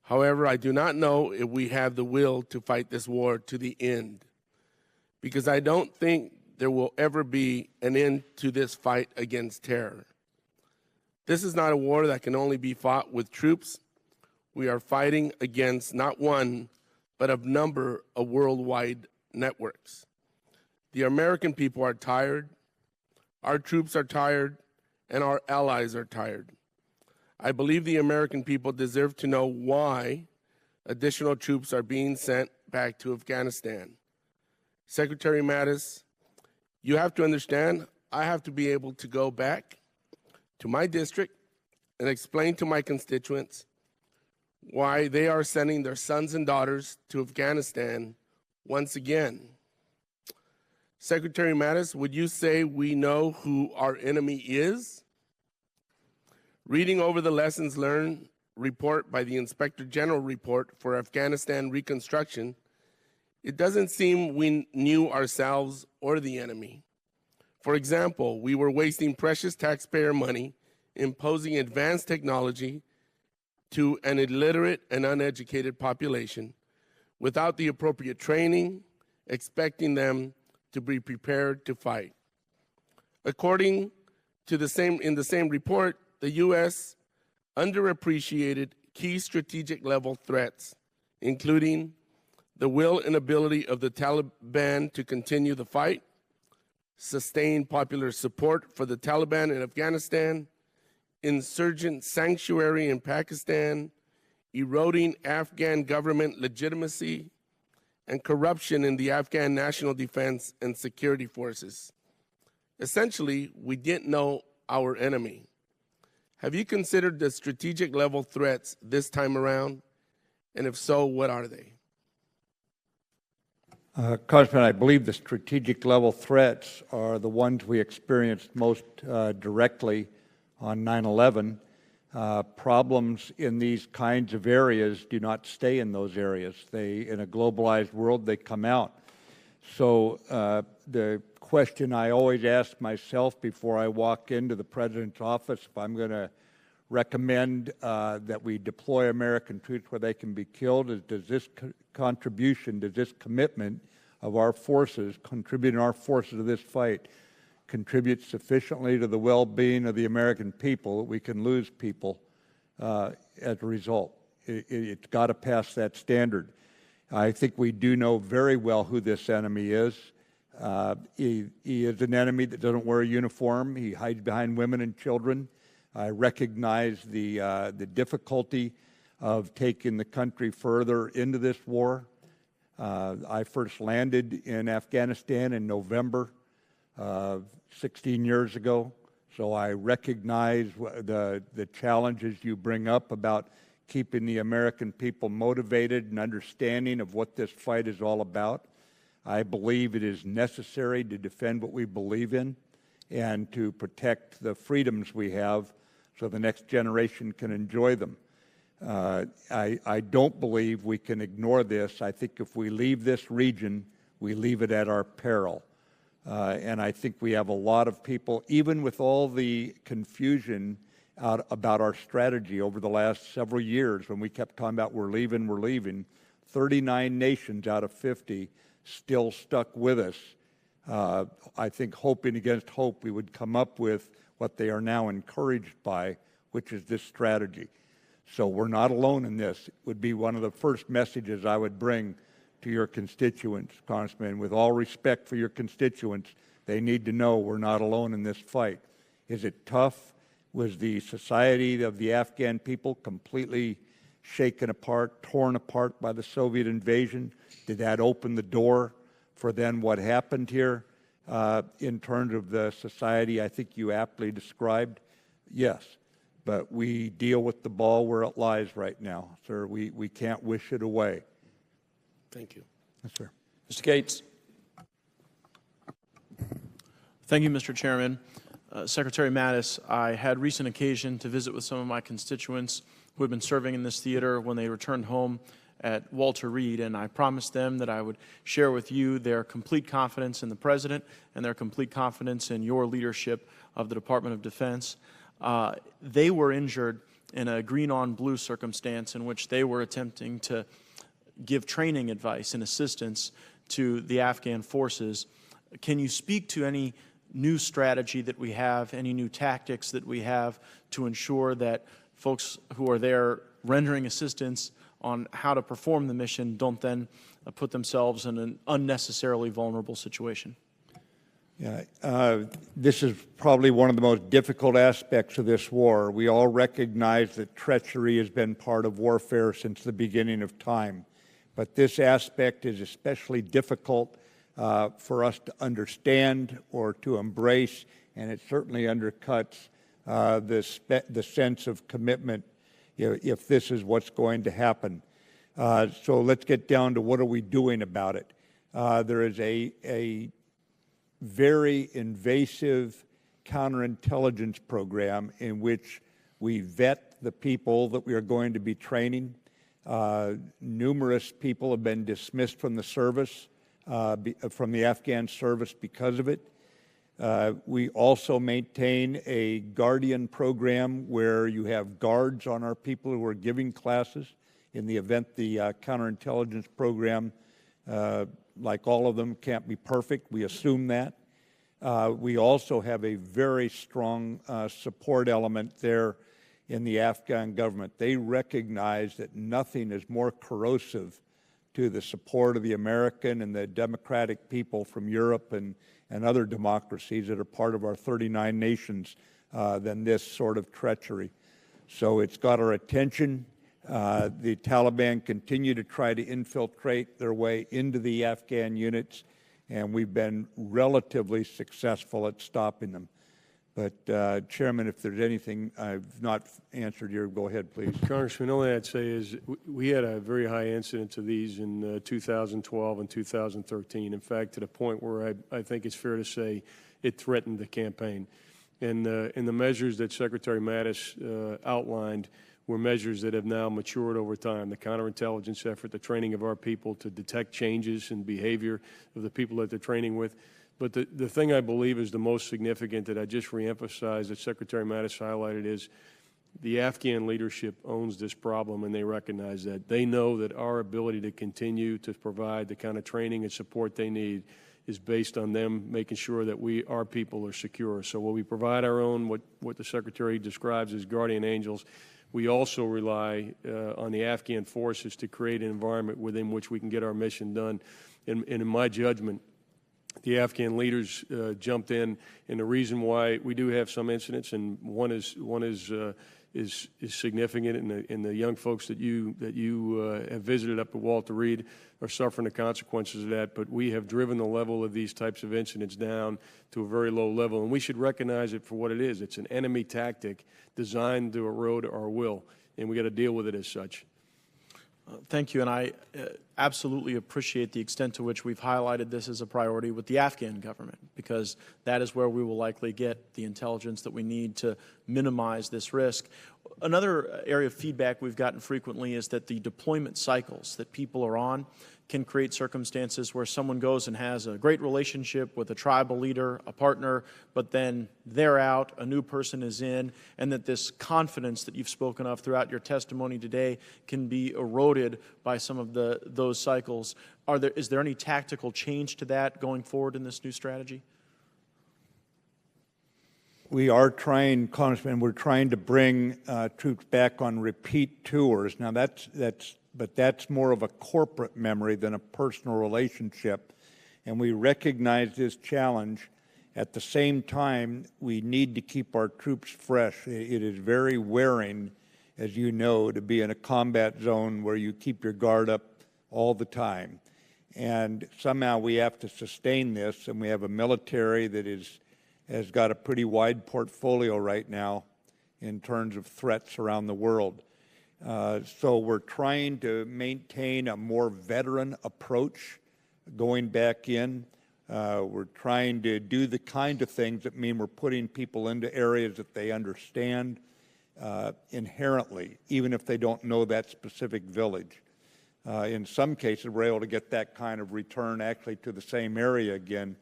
However, I do not know if we have the will to fight this war to the end, because I don't think there will ever be an end to this fight against terror. This is not a war that can only be fought with troops. We are fighting against not one, but a number of worldwide networks. The American people are tired, our troops are tired, and our allies are tired. I believe the American people deserve to know why additional troops are being sent back to Afghanistan. Secretary Mattis, you have to understand, I have to be able to go back to my district and explain to my constituents why they are sending their sons and daughters to Afghanistan once again. Secretary Mattis, would you say we know who our enemy is? Reading over the lessons learned report by the Inspector General report for Afghanistan reconstruction, it doesn't seem we knew ourselves or the enemy. For example, we were wasting precious taxpayer money imposing advanced technology to an illiterate and uneducated population without the appropriate training, expecting them to be prepared to fight. According to in the same report, the U.S. underappreciated key strategic level threats, including the will and ability of the Taliban to continue the fight, sustain popular support for the Taliban in Afghanistan, insurgent sanctuary in Pakistan, eroding Afghan government legitimacy, and corruption in the Afghan national defense and security forces. Essentially, we didn't know our enemy. Have you considered the strategic level threats this time around? And if so, what are they? Congressman, I believe the strategic level threats are the ones we experienced most directly on 9/11. Problems in these kinds of areas do not stay in those areas. In a globalized world, they come out. So the question I always ask myself before I walk into the President's office, if I'm going to recommend that we deploy American troops where they can be killed, is does this contribution, does this commitment of our forces, contributing our forces to this fight, contribute sufficiently to the well-being of the American people that we can lose people as a result? It's got to pass that standard. I think we do know very well who this enemy is. He is an enemy that doesn't wear a uniform. He hides behind women and children. I recognize the difficulty of taking the country further into this war. I first landed in Afghanistan in November 16 years ago, so I recognize the challenges you bring up about keeping the American people motivated and understanding of what this fight is all about. I believe it is necessary to defend what we believe in and to protect the freedoms we have so the next generation can enjoy them. I don't believe we can ignore this. I think if we leave this region, we leave it at our peril. And I think we have a lot of people, even with all the confusion about our strategy over the last several years when we kept talking about we're leaving, 39 nations out of 50 still stuck with us. I think hoping against hope we would come up with what they are now encouraged by, which is this strategy. So we're not alone in this. It would be one of the first messages I would bring to your constituents, Congressman. With all respect for your constituents, they need to know we're not alone in this fight. Is it tough? Was the society of the Afghan people completely shaken apart, torn apart by the Soviet invasion? Did that open the door for then what happened here? in terms of the society I think you aptly described? Yes. But we deal with the ball where it lies right now, sir. We can't wish it away. Thank you. Yes, sir. Mr. Gates. Thank you, Mr. Chairman. Secretary Mattis, I had recent occasion to visit with some of my constituents who had been serving in this theater when they returned home at Walter Reed, and I promised them that I would share with you their complete confidence in the President and their complete confidence in your leadership of the Department of Defense. They were injured in a green-on-blue circumstance in which they were attempting to give training advice and assistance to the Afghan forces. Can you speak to any new strategy that we have, any new tactics that we have to ensure that folks who are there rendering assistance on how to perform the mission don't then put themselves in an unnecessarily vulnerable situation? Yeah, this is probably one of the most difficult aspects of this war. We all recognize that treachery has been part of warfare since the beginning of time. But this aspect is especially difficult for us to understand or to embrace, and it certainly undercuts the sense of commitment if this is what's going to happen. So let's get down to what are we doing about it. There is a very invasive counterintelligence program in which we vet the people that we are going to be training. Numerous people have been dismissed from the service, from the Afghan service because of it. We also maintain a guardian program where you have guards on our people who are giving classes in the event the counterintelligence program, like all of them, can't be perfect. We assume that. We also have a very strong support element there in the Afghan government. They recognize that nothing is more corrosive to the support of the American and the democratic people from Europe and other democracies that are part of our 39 nations than this sort of treachery. So it's got our attention. The Taliban continue to try to infiltrate their way into the Afghan units, and we've been relatively successful at stopping them. But, Chairman, if there's anything I've not answered here, go ahead, please. Congressman, the only thing I'd say is we had a very high incidence of these in 2012 and 2013. In fact, to the point where I think it's fair to say it threatened the campaign. And the measures that Secretary Mattis outlined were measures that have now matured over time. The counterintelligence effort, the training of our people to detect changes in behavior of the people that they're training with. But the thing I believe is the most significant that I just reemphasized that Secretary Mattis highlighted is the Afghan leadership owns this problem, and they recognize that. They know that our ability to continue to provide the kind of training and support they need is based on them making sure that our people are secure. So while we provide our own, what the Secretary describes as guardian angels, we also rely on the Afghan forces to create an environment within which we can get our mission done. And in my judgment, the Afghan leaders jumped in, and the reason why we do have some incidents, and one is significant, and the young folks that you have visited up at Walter Reed are suffering the consequences of that. But we have driven the level of these types of incidents down to a very low level, and we should recognize it for what it is. It's an enemy tactic designed to erode our will, and we got to deal with it as such. Thank you, and I absolutely appreciate the extent to which we've highlighted this as a priority with the Afghan government, because that is where we will likely get the intelligence that we need to minimize this risk. Another area of feedback we've gotten frequently is that the deployment cycles that people are on can create circumstances where someone goes and has a great relationship with a tribal leader, a partner, but then they're out, a new person is in, and that this confidence that you've spoken of throughout your testimony today can be eroded by some of those cycles. Is there any tactical change to that going forward in this new strategy? We are trying, Congressman, we're trying to bring troops back on repeat tours. Now, but that's more of a corporate memory than a personal relationship, and we recognize this challenge. At the same time, we need to keep our troops fresh. It is very wearing, as you know, to be in a combat zone where you keep your guard up all the time. And somehow we have to sustain this, and we have a military that has got a pretty wide portfolio right now in terms of threats around the world. So we're trying to maintain a more veteran approach going back in. We're trying to do the kind of things that mean we're putting people into areas that they understand inherently, even if they don't know that specific village. In some cases, we're able to get that kind of return actually to the same area again,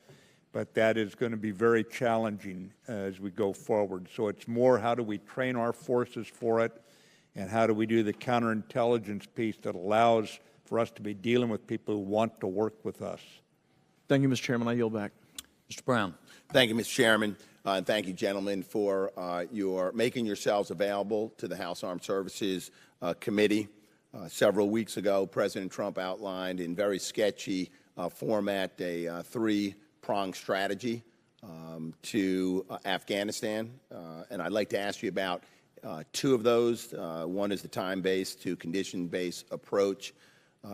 but that is going to be very challenging as we go forward. So it's more how do we train our forces for it, and how do we do the counterintelligence piece that allows for us to be dealing with people who want to work with us. Thank you, Mr. Chairman. I yield back. Mr. Brown. Thank you, Mr. Chairman, and thank you, gentlemen, for your making yourselves available to the House Armed Services Committee. Several weeks ago, President Trump outlined in very sketchy format a three-pronged strategy to Afghanistan, and I'd like to ask you about two of those. One is the time-based to condition-based approach,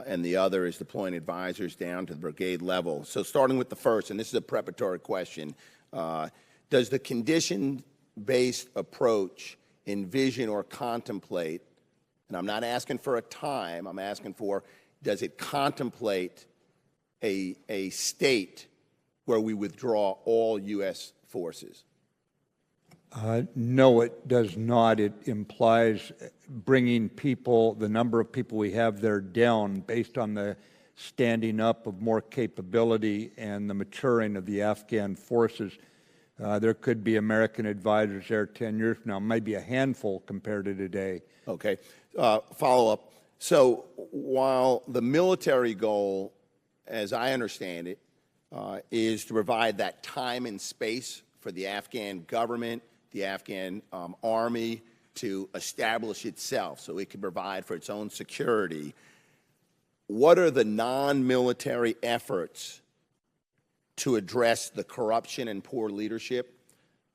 and the other is deploying advisors down to the brigade level. So starting with the first, and this is a preparatory question, does the condition-based approach envision or contemplate, and I'm not asking for a time, I'm asking for, does it contemplate a state where we withdraw all U.S. forces? No, it does not. It implies bringing people, the number of people we have there, down based on the standing up of more capability and the maturing of the Afghan forces. There could be American advisors there 10 years from now, maybe a handful compared to today. Okay. Follow-up. So while the military goal, as I understand it, is to provide that time and space for the Afghan government, the Afghan army to establish itself so it can provide for its own security, what are the non-military efforts to address the corruption and poor leadership,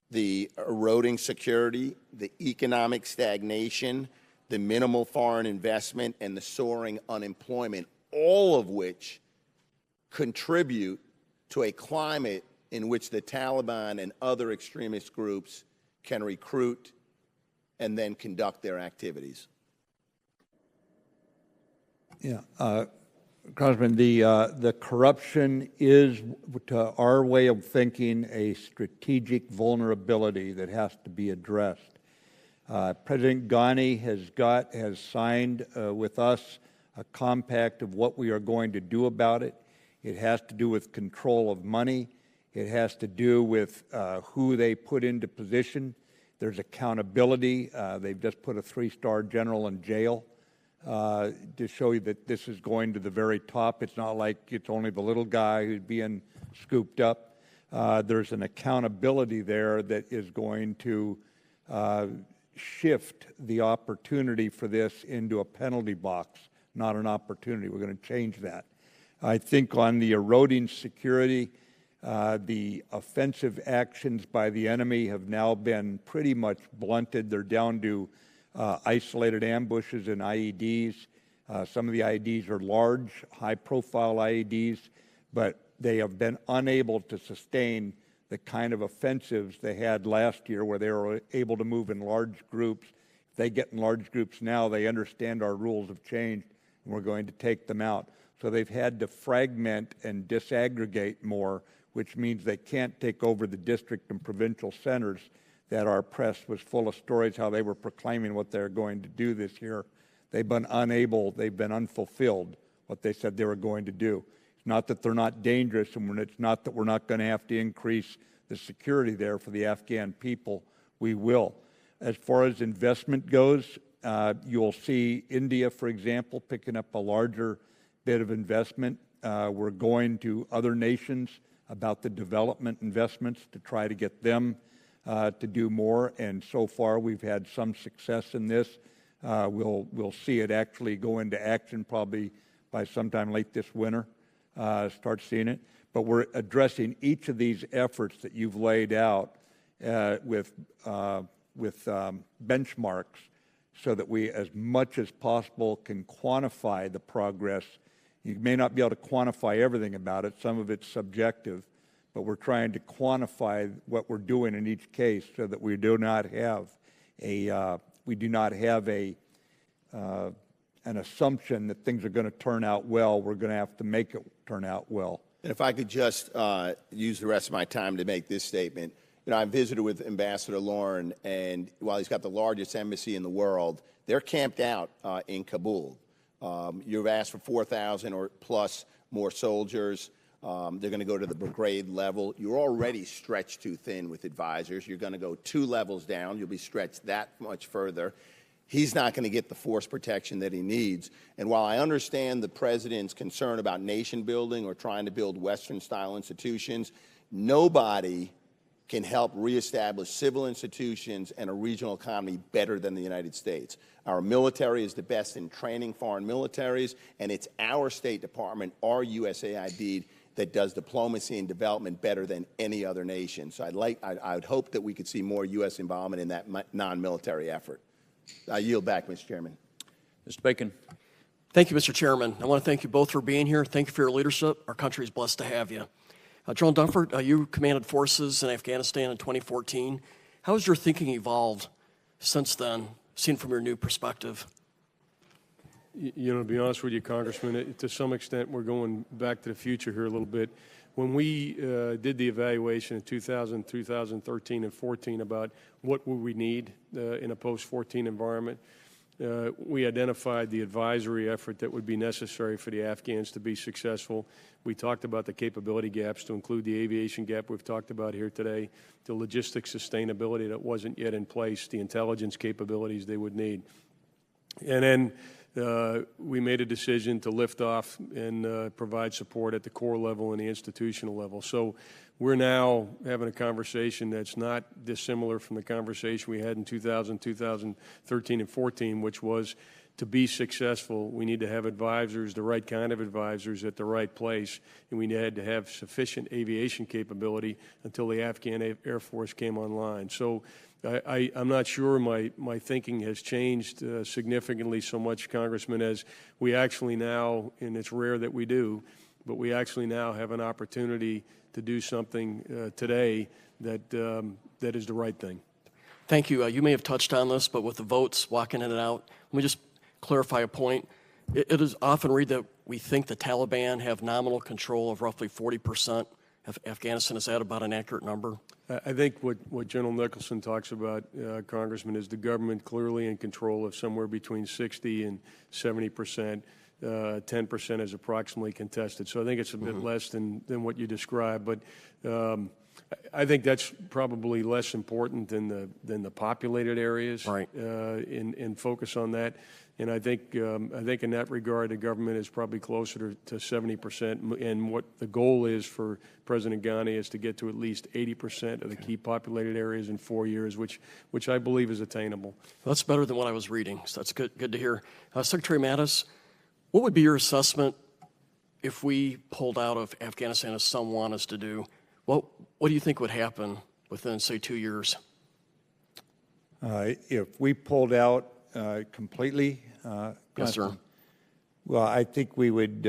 the eroding security, the economic stagnation, the minimal foreign investment, and the soaring unemployment, all of which contribute to a climate in which the Taliban and other extremist groups can recruit and then conduct their activities? Yeah, Congressman, the corruption is, to our way of thinking, a strategic vulnerability that has to be addressed. President Ghani has signed with us a compact of what we are going to do about it. It has to do with control of money. It has to do with who they put into position. There's accountability. They've just put a 3-star general in jail to show you that this is going to the very top. It's not like it's only the little guy who's being scooped up. There's an accountability there that is going to shift the opportunity for this into a penalty box, not an opportunity. We're going to change that. I think on the eroding security, the offensive actions by the enemy have now been pretty much blunted. They're down to isolated ambushes and IEDs. Some of the IEDs are large, high-profile IEDs, but they have been unable to sustain the kind of offensives they had last year where they were able to move in large groups. If they get in large groups now, they understand our rules have changed, and we're going to take them out. So they've had to fragment and disaggregate more, which means they can't take over the district and provincial centers that our press was full of stories how they were proclaiming what they're going to do this year. They've been unable, they've been unfulfilled what they said they were going to do. It's not that they're not dangerous, and it's not that we're not going to have to increase the security there for the Afghan people. We will. As far as investment goes, you'll see India, for example, picking up a larger bit of investment. We're going to other nations about the development investments to try to get them to do more, and so far we've had some success in this. We'll see it actually go into action probably by sometime late this winter, start seeing it. But we're addressing each of these efforts that you've laid out with benchmarks so that we, as much as possible, can quantify the progress You may not be able to quantify everything about it. Some of it's subjective, but we're trying to quantify what we're doing in each case so that we do not have an assumption that things are going to turn out well. We're going to have to make it turn out well. And if I could just use the rest of my time to make this statement. You know, I visited with Ambassador Lauren, and while he's got the largest embassy in the world, they're camped out in Kabul. You've asked for 4,000 or plus more soldiers. They're going to go to the brigade level. You're already stretched too thin with advisors. You're going to go 2 levels down. You'll be stretched that much further. He's not going to get the force protection that he needs. And while I understand the president's concern about nation building or trying to build Western-style institutions, nobody can help reestablish civil institutions and a regional economy better than the United States. Our military is the best in training foreign militaries, and it's our State Department, our USAID, that does diplomacy and development better than any other nation. So I would hope that we could see more U.S. involvement in that non-military effort. I yield back, Mr. Chairman. Mr. Bacon. Thank you, Mr. Chairman. I want to thank you both for being here. Thank you for your leadership. Our country is blessed to have you. General Dunford, you commanded forces in Afghanistan in 2014. How has your thinking evolved since then, seen from your new perspective? You know, to be honest with you, Congressman, to some extent we're going back to the future here a little bit. When we did the evaluation in 2000, 2013, and 14 about what would we need in a post-14 environment, we identified the advisory effort that would be necessary for the Afghans to be successful. We talked about the capability gaps to include the aviation gap we've talked about here today, the logistics sustainability that wasn't yet in place, the intelligence capabilities they would need. And then we made a decision to lift off and provide support at the corps level and the institutional level. So we're now having a conversation that's not dissimilar from the conversation we had in 2000, 2013, and 14, which was to be successful, we need to have advisors, the right kind of advisors at the right place, and we had to have sufficient aviation capability until the Afghan Air Force came online. So I'm not sure my thinking has changed significantly so much, Congressman, as we actually now, and it's rare that we do, but we actually now have an opportunity to do something today that is the right thing. Thank you. You may have touched on this, but with the votes walking in and out, let me just clarify a point. It is often read that we think the Taliban have nominal control of roughly 40% of Afghanistan. Is that about an accurate number? I think what General Nicholson talks about, Congressman, is the government clearly in control of somewhere between 60 and 70%. 10% is approximately contested. So I think it's a bit less than what you described. But I think that's probably less important than the populated areas. Right. And focus on that. And I think in that regard, the government is probably closer to 70%. And what the goal is for President Ghani is to get to at least 80% of the key populated areas in 4 years, which I believe is attainable. That's better than what I was reading. So that's good to hear. Secretary Mattis, what would be your assessment if we pulled out of Afghanistan, as some want us to do? What do you think would happen within, say, 2 years? If we pulled out completely, yes, sir. Well, I think we would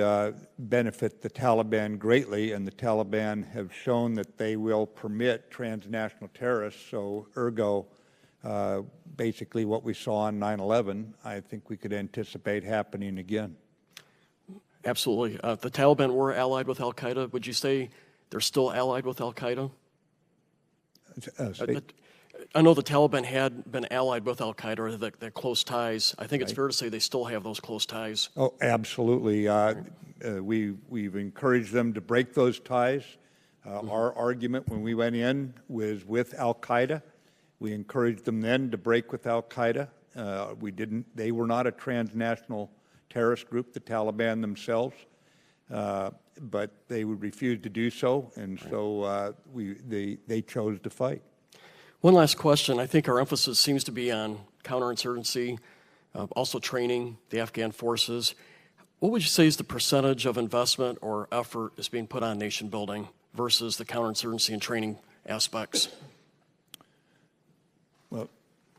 benefit the Taliban greatly, and the Taliban have shown that they will permit transnational terrorists. So, ergo, basically what we saw on 9/11, I think we could anticipate happening again. Absolutely. The Taliban were allied with al-Qaeda. Would you say they're still allied with al-Qaeda? I know the Taliban had been allied with al-Qaeda, or their close ties. I think it's fair to say they still have those close ties. Oh, absolutely. We've encouraged them to break those ties. Our argument when we went in was with al-Qaeda. We encouraged them then to break with al-Qaeda. They were not a transnational terrorist group, the Taliban themselves, but they would refuse to do so, and so they chose to fight. One last question. I think our emphasis seems to be on counterinsurgency, also training the Afghan forces. What would you say is the percentage of investment or effort is being put on nation building versus the counterinsurgency and training aspects? Well,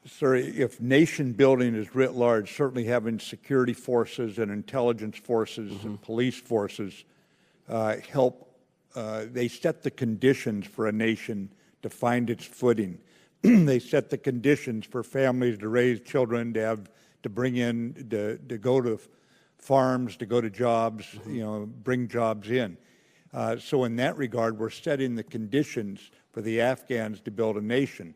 Sir, if nation building is writ large, certainly having security forces and intelligence forces and police forces help. They set the conditions for a nation to find its footing. They set the conditions for families to raise children, to bring in, to go to farms, to go to jobs, bring jobs in. So in that regard, we're setting the conditions for the Afghans to build a nation.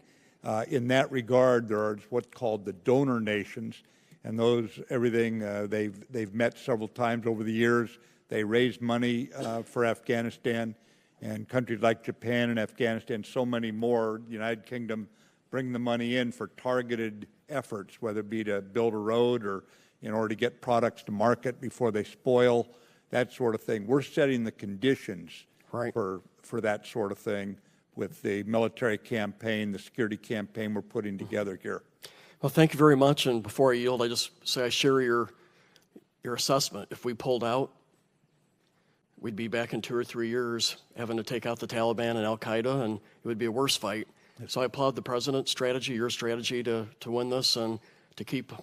In that regard, there are what's called the donor nations, and they've met several times over the years. They raise money for Afghanistan, and countries like Japan and Afghanistan, so many more, the United Kingdom, bring the money in for targeted efforts, whether it be to build a road or in order to get products to market before they spoil, that sort of thing. We're setting the conditions for that sort of thing with the military campaign, the security campaign we're putting together here. Well, thank you very much. And before I yield, I just say I share your assessment. If we pulled out, we'd be back in 2 or 3 years having to take out the Taliban and Al-Qaeda, and it would be a worse fight. So I applaud the President's strategy, your strategy to win this and to keep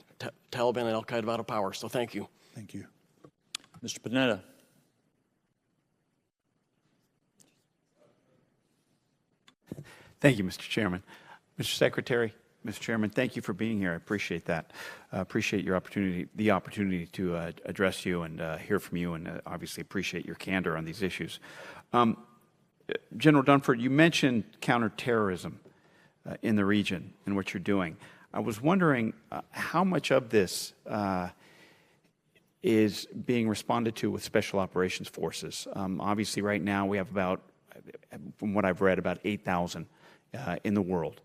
Taliban and Al-Qaeda out of power. So thank you. Thank you. Mr. Panetta. Thank you, Mr. Chairman. Mr. Secretary, Mr. Chairman, thank you for being here. I appreciate that. Appreciate your the opportunity to address you and hear from you, and obviously appreciate your candor on these issues. General Dunford, you mentioned counterterrorism in the region and what you're doing. I was wondering how much of this is being responded to with Special Operations Forces. Obviously, right now we have about, from what I've read, about 8,000 in the world.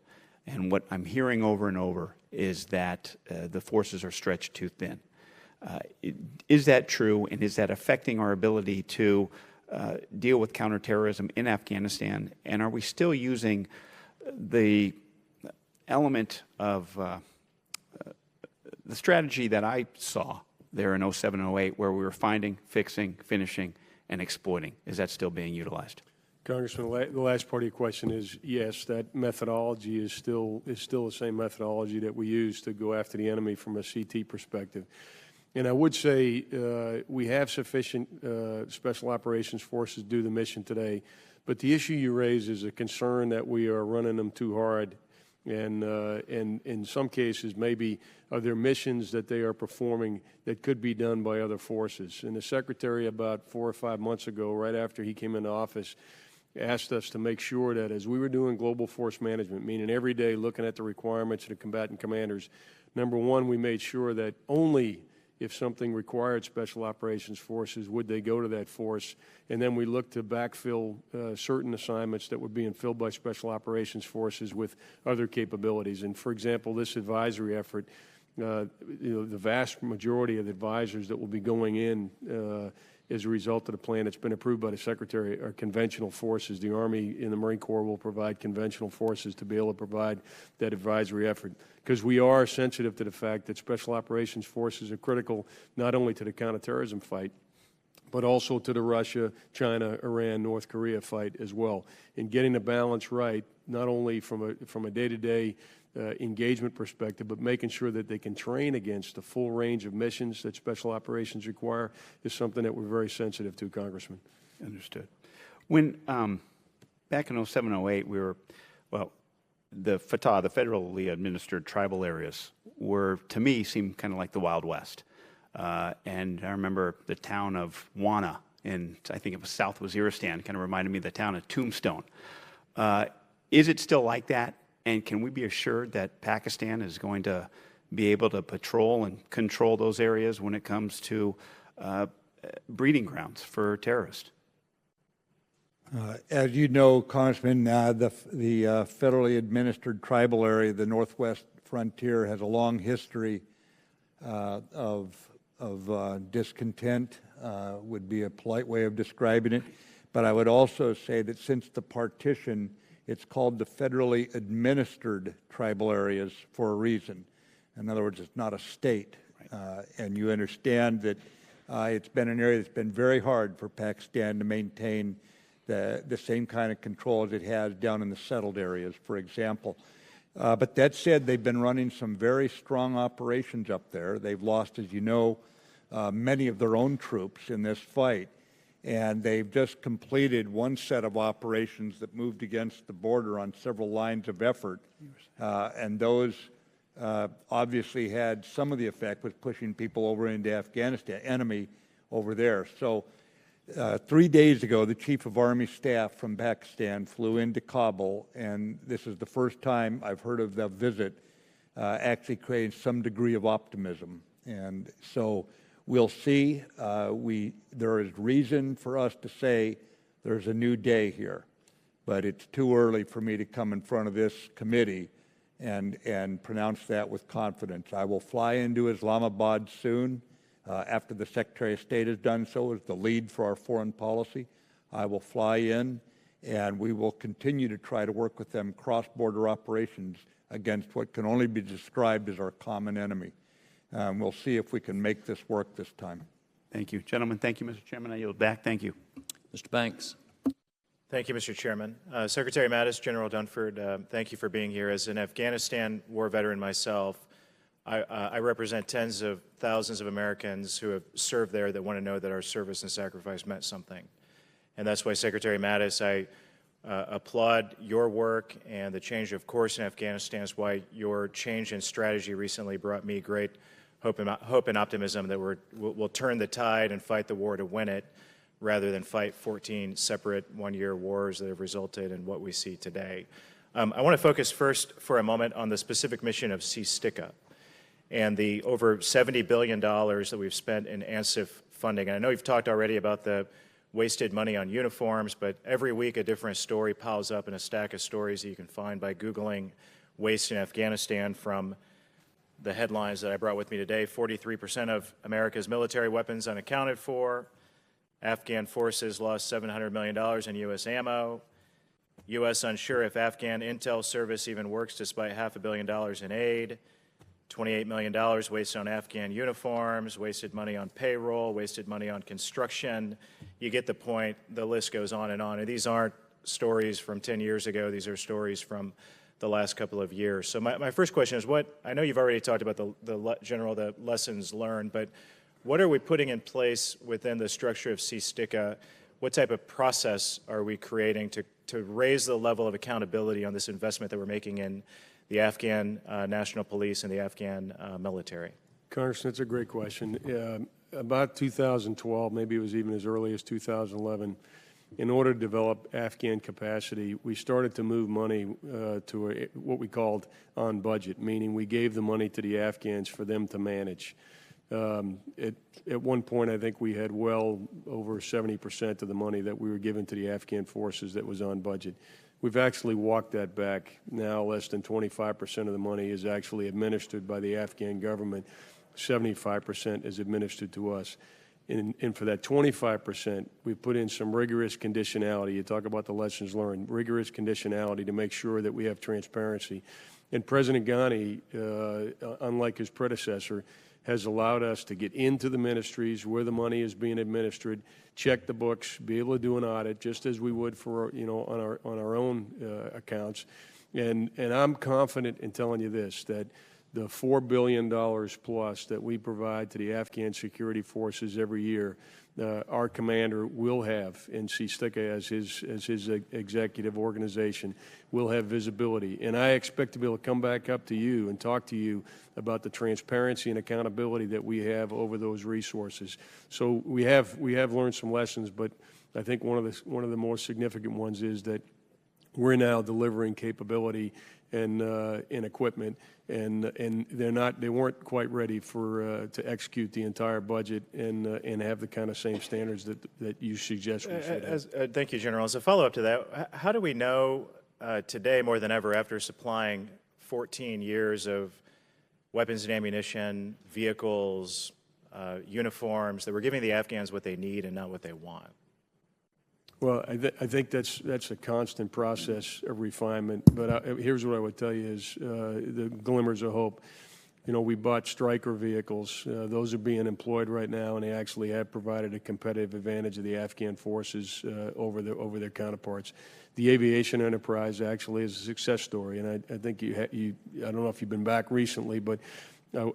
And what I'm hearing over and over is that the forces are stretched too thin. Is that true, and is that affecting our ability to deal with counterterrorism in Afghanistan? And are we still using the element of the strategy that I saw there in 07, 08, where we were finding, fixing, finishing, and exploiting? Is that still being utilized? Congressman, the last part of your question is yes, that methodology is still the same methodology that we use to go after the enemy from a CT perspective. And I would say we have sufficient Special Operations Forces to do the mission today, but the issue you raise is a concern that we are running them too hard, and in some cases maybe are there missions that they are performing that could be done by other forces. And the Secretary about 4 or 5 months ago, right after he came into office, asked us to make sure that as we were doing global force management, meaning every day looking at the requirements of the combatant commanders, number one, we made sure that only if something required Special Operations Forces would they go to that force, and then we looked to backfill certain assignments that were being filled by Special Operations Forces with other capabilities. And for example, this advisory effort, the vast majority of the advisors that will be going in as a result of the plan that's been approved by the Secretary are conventional forces. The Army and the Marine Corps will provide conventional forces to be able to provide that advisory effort, because we are sensitive to the fact that Special Operations Forces are critical not only to the counterterrorism fight, but also to the Russia, China, Iran, North Korea fight as well. In getting the balance right, not only from a day-to-day engagement perspective, but making sure that they can train against the full range of missions that special operations require is something that we're very sensitive to, Congressman. Understood. When back in 07, 08, we were, well, the FATA, the federally administered tribal areas, were, to me, seemed kind of like the Wild West. And I remember the town of Wana in, I think it was South Waziristan, kind of reminded me of the town of Tombstone. Is it still like that? And can we be assured that Pakistan is going to be able to patrol and control those areas when it comes to breeding grounds for terrorists? As you know, Congressman, the federally administered tribal area, the Northwest frontier, has a long history of discontent, would be a polite way of describing it. But I would also say that since the partition, it's called the federally administered tribal areas for a reason. In other words, it's not a state. Right. And you understand that it's been an area that's been very hard for Pakistan to maintain the same kind of control as it has down in the settled areas, for example. But that said, they've been running some very strong operations up there. They've lost, as you know, many of their own troops in this fight. And they've just completed one set of operations that moved against the border on several lines of effort. And those obviously had some of the effect with pushing people over into Afghanistan, enemy over there. So 3 days ago, the Chief of Army Staff from Pakistan flew into Kabul, and this is the first time I've heard of the visit actually creating some degree of optimism. And so we'll see. There is reason for us to say there's a new day here, but it's too early for me to come in front of this committee and pronounce that with confidence. I will fly into Islamabad soon after the Secretary of State has done so as the lead for our foreign policy. I will fly in, and we will continue to try to work with them cross-border operations against what can only be described as our common enemy. We'll see if we can make this work this time. Thank you. Gentlemen, thank you, Mr. Chairman. I yield back. Thank you. Mr. Banks. Thank you, Mr. Chairman. Secretary Mattis, General Dunford, thank you for being here. As an Afghanistan war veteran myself, I represent tens of thousands of Americans who have served there that want to know that our service and sacrifice meant something. And that's why, Secretary Mattis, I applaud your work and the change of course in Afghanistan. Is why your change in strategy recently brought me great hope and optimism that we'll turn the tide and fight the war to win it, rather than fight 14 separate one-year wars that have resulted in what we see today. I want to focus first for a moment on the specific mission of CSTICA and the over $70 billion that we've spent in ANSIF funding. And I know you've talked already about the wasted money on uniforms, but every week a different story piles up in a stack of stories that you can find by Googling waste in Afghanistan, from the headlines that I brought with me today: 43% of America's military weapons unaccounted for, Afghan forces lost $700 million in U.S. ammo, U.S. unsure if Afghan intel service even works despite $500 million in aid, $28 million wasted on Afghan uniforms, wasted money on payroll, wasted money on construction. You get the point. The list goes on. And these aren't stories from 10 years ago. These are stories from the last couple of years. So my first question is, I know you've already talked about the lessons learned, but what are we putting in place within the structure of CSTICA? What type of process are we creating to raise the level of accountability on this investment that we're making in the Afghan National Police and the Afghan military? Congressman, that's a great question. About 2012, maybe it was even as early as 2011, in order to develop Afghan capacity, we started to move money to what we called on budget, meaning we gave the money to the Afghans for them to manage. At one point, I think we had well over 70% of the money that we were giving to the Afghan forces that was on budget. We've actually walked that back. Now less than 25% of the money is actually administered by the Afghan government. 75% is administered to us. And for that 25%, we've put in some rigorous conditionality. You talk about the lessons learned, rigorous conditionality to make sure that we have transparency. And President Ghani, unlike his predecessor, has allowed us to get into the ministries where the money is being administered, check the books, be able to do an audit, just as we would for on our own accounts. And I'm confident in telling you this, that the $4 billion plus that we provide to the Afghan security forces every year, our commander will have, in CSTICA as his executive organization, will have visibility. And I expect to be able to come back up to you and talk to you about the transparency and accountability that we have over those resources. So we have learned some lessons, but I think one of the more significant ones is that we're now delivering capability and equipment, and they weren't quite ready to execute the entire budget and have the kind of same standards that you suggest we should have. Thank you, General. As a follow-up to that, how do we know today more than ever, after supplying 14 years of weapons and ammunition, vehicles, uniforms, that we're giving the Afghans what they need and not what they want? Well, I think that's a constant process of refinement. But here's what I would tell you is the glimmers of hope. we bought Stryker vehicles. Those are being employed right now, and they actually have provided a competitive advantage of the Afghan forces over their counterparts. The aviation enterprise actually is a success story, and I think I don't know if you've been back recently, but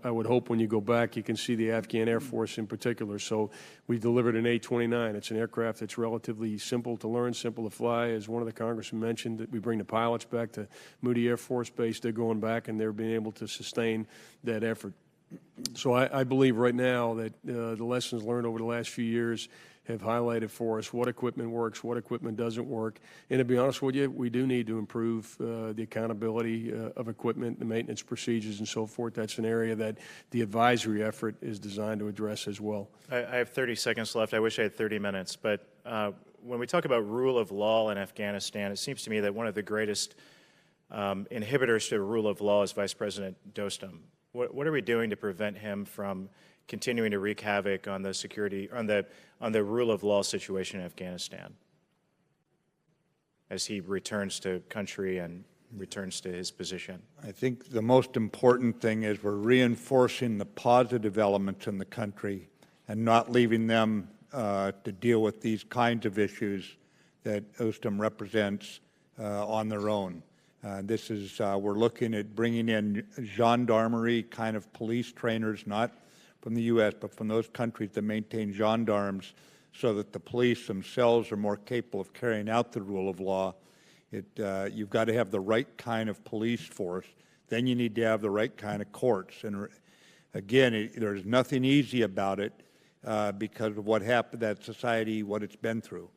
I would hope when you go back you can see the Afghan Air Force in particular. So we delivered an A-29. It's an aircraft that's relatively simple to learn, simple to fly. As one of the congressmen mentioned, that we bring the pilots back to Moody Air Force Base. They're going back and they're being able to sustain that effort. So I believe right now that the lessons learned over the last few years have highlighted for us what equipment works, what equipment doesn't work. And to be honest with you, we do need to improve the accountability of equipment, the maintenance procedures and so forth. That's an area that the advisory effort is designed to address as well. I have 30 seconds left. I wish I had 30 minutes. But when we talk about rule of law in Afghanistan, it seems to me that one of the greatest inhibitors to the rule of law is Vice President Dostum. What are we doing to prevent him from continuing to wreak havoc on the security, on the rule of law situation in Afghanistan as he returns to country and returns to his position? I think the most important thing is we're reinforcing the positive elements in the country and not leaving them to deal with these kinds of issues that Dostum represents on their own. This is, we're looking at bringing in gendarmerie kind of police trainers, not from the U.S., but from those countries that maintain gendarmes so that the police themselves are more capable of carrying out the rule of law. You've got to have the right kind of police force. Then you need to have the right kind of courts. And again, there's nothing easy about it because of what happened, that society, what it's been through.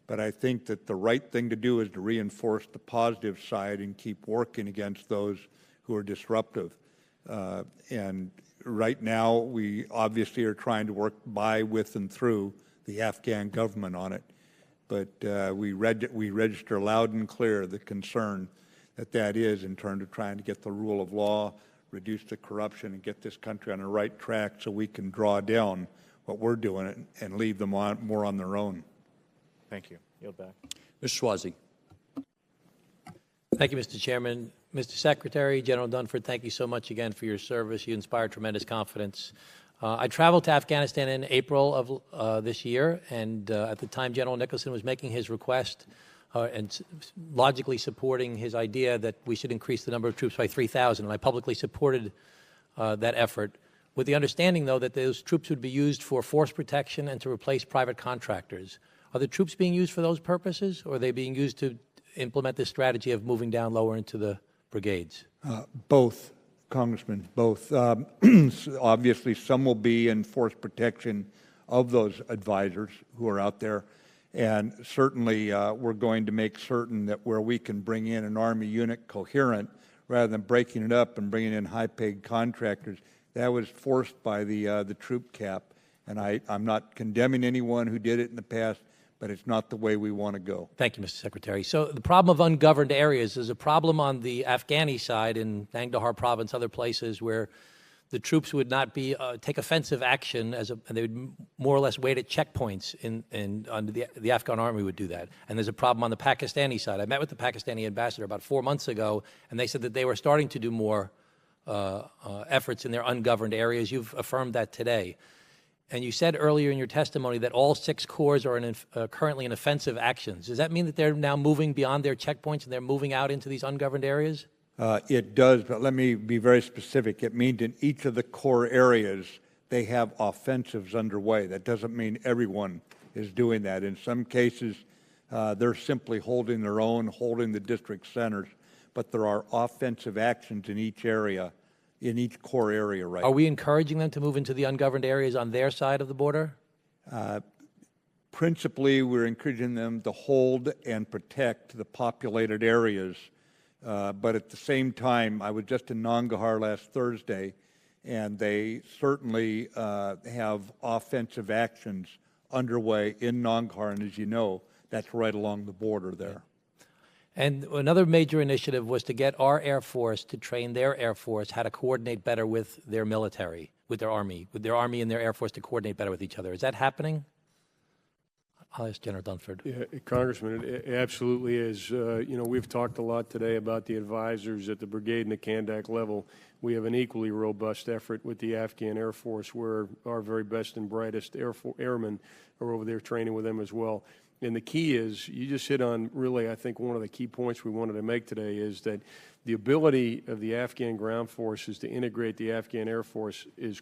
But I think that the right thing to do is to reinforce the positive side and keep working against those who are disruptive. And right now, we obviously are trying to work by, with, and through the Afghan government on it. But we register loud and clear the concern that is in terms of trying to get the rule of law, reduce the corruption, and get this country on the right track so we can draw down what we're doing and leave them more on their own. Thank you. Yield back. Mr. Swazi. Thank you, Mr. Chairman. Mr. Secretary, General Dunford, thank you so much again for your service. You inspire tremendous confidence. I traveled to Afghanistan in April of this year, and at the time General Nicholson was making his request and logically supporting his idea that we should increase the number of troops by 3,000, and I publicly supported that effort, with the understanding, though, that those troops would be used for force protection and to replace private contractors. Are the troops being used for those purposes, or are they being used to implement this strategy of moving down lower into the brigades? Both, Congressman, both. Obviously, some will be in force protection of those advisors who are out there. And certainly, we're going to make certain that where we can bring in an Army unit coherent, rather than breaking it up and bringing in high-paid contractors, that was forced by the troop cap. And I'm not condemning anyone who did it in the past, but it's not the way we want to go. Thank you, Mr. Secretary. So the problem of ungoverned areas is a problem on the Afghani side in Nangarhar province, other places where the troops would not be take offensive action and they would more or less wait at checkpoints, under the Afghan army would do that. And there's a problem on the Pakistani side. I met with the Pakistani ambassador about 4 months ago, and they said that they were starting to do more efforts in their ungoverned areas. You've affirmed that today. And you said earlier in your testimony that all 6 corps are currently in offensive actions. Does that mean that they're now moving beyond their checkpoints and they're moving out into these ungoverned areas? It does, but let me be very specific. It means in each of the core areas, they have offensives underway. That doesn't mean everyone is doing that. In some cases, they're simply holding their own, holding the district centers, but there are offensive actions in each area, in each core area right now. Are we encouraging them to move into the ungoverned areas on their side of the border? Principally, we're encouraging them to hold and protect the populated areas. But at the same time, I was just in Nangarhar last Thursday, and they certainly have offensive actions underway in Nangarhar. And as you know, that's right along the border there. And another major initiative was to get our Air Force to train their Air Force how to coordinate better with their military, with their Army and their Air Force to coordinate better with each other. Is that happening I'll ask General Dunford. Yeah, Congressman, it absolutely is. We've talked a lot today about the advisors at the brigade and the Kandak level. We have an equally robust effort with the Afghan Air Force, where our very best and brightest airmen are over there training with them as well. And the key is, you just hit on really, I think, one of the key points we wanted to make today is that the ability of the Afghan ground forces to integrate the Afghan Air Force is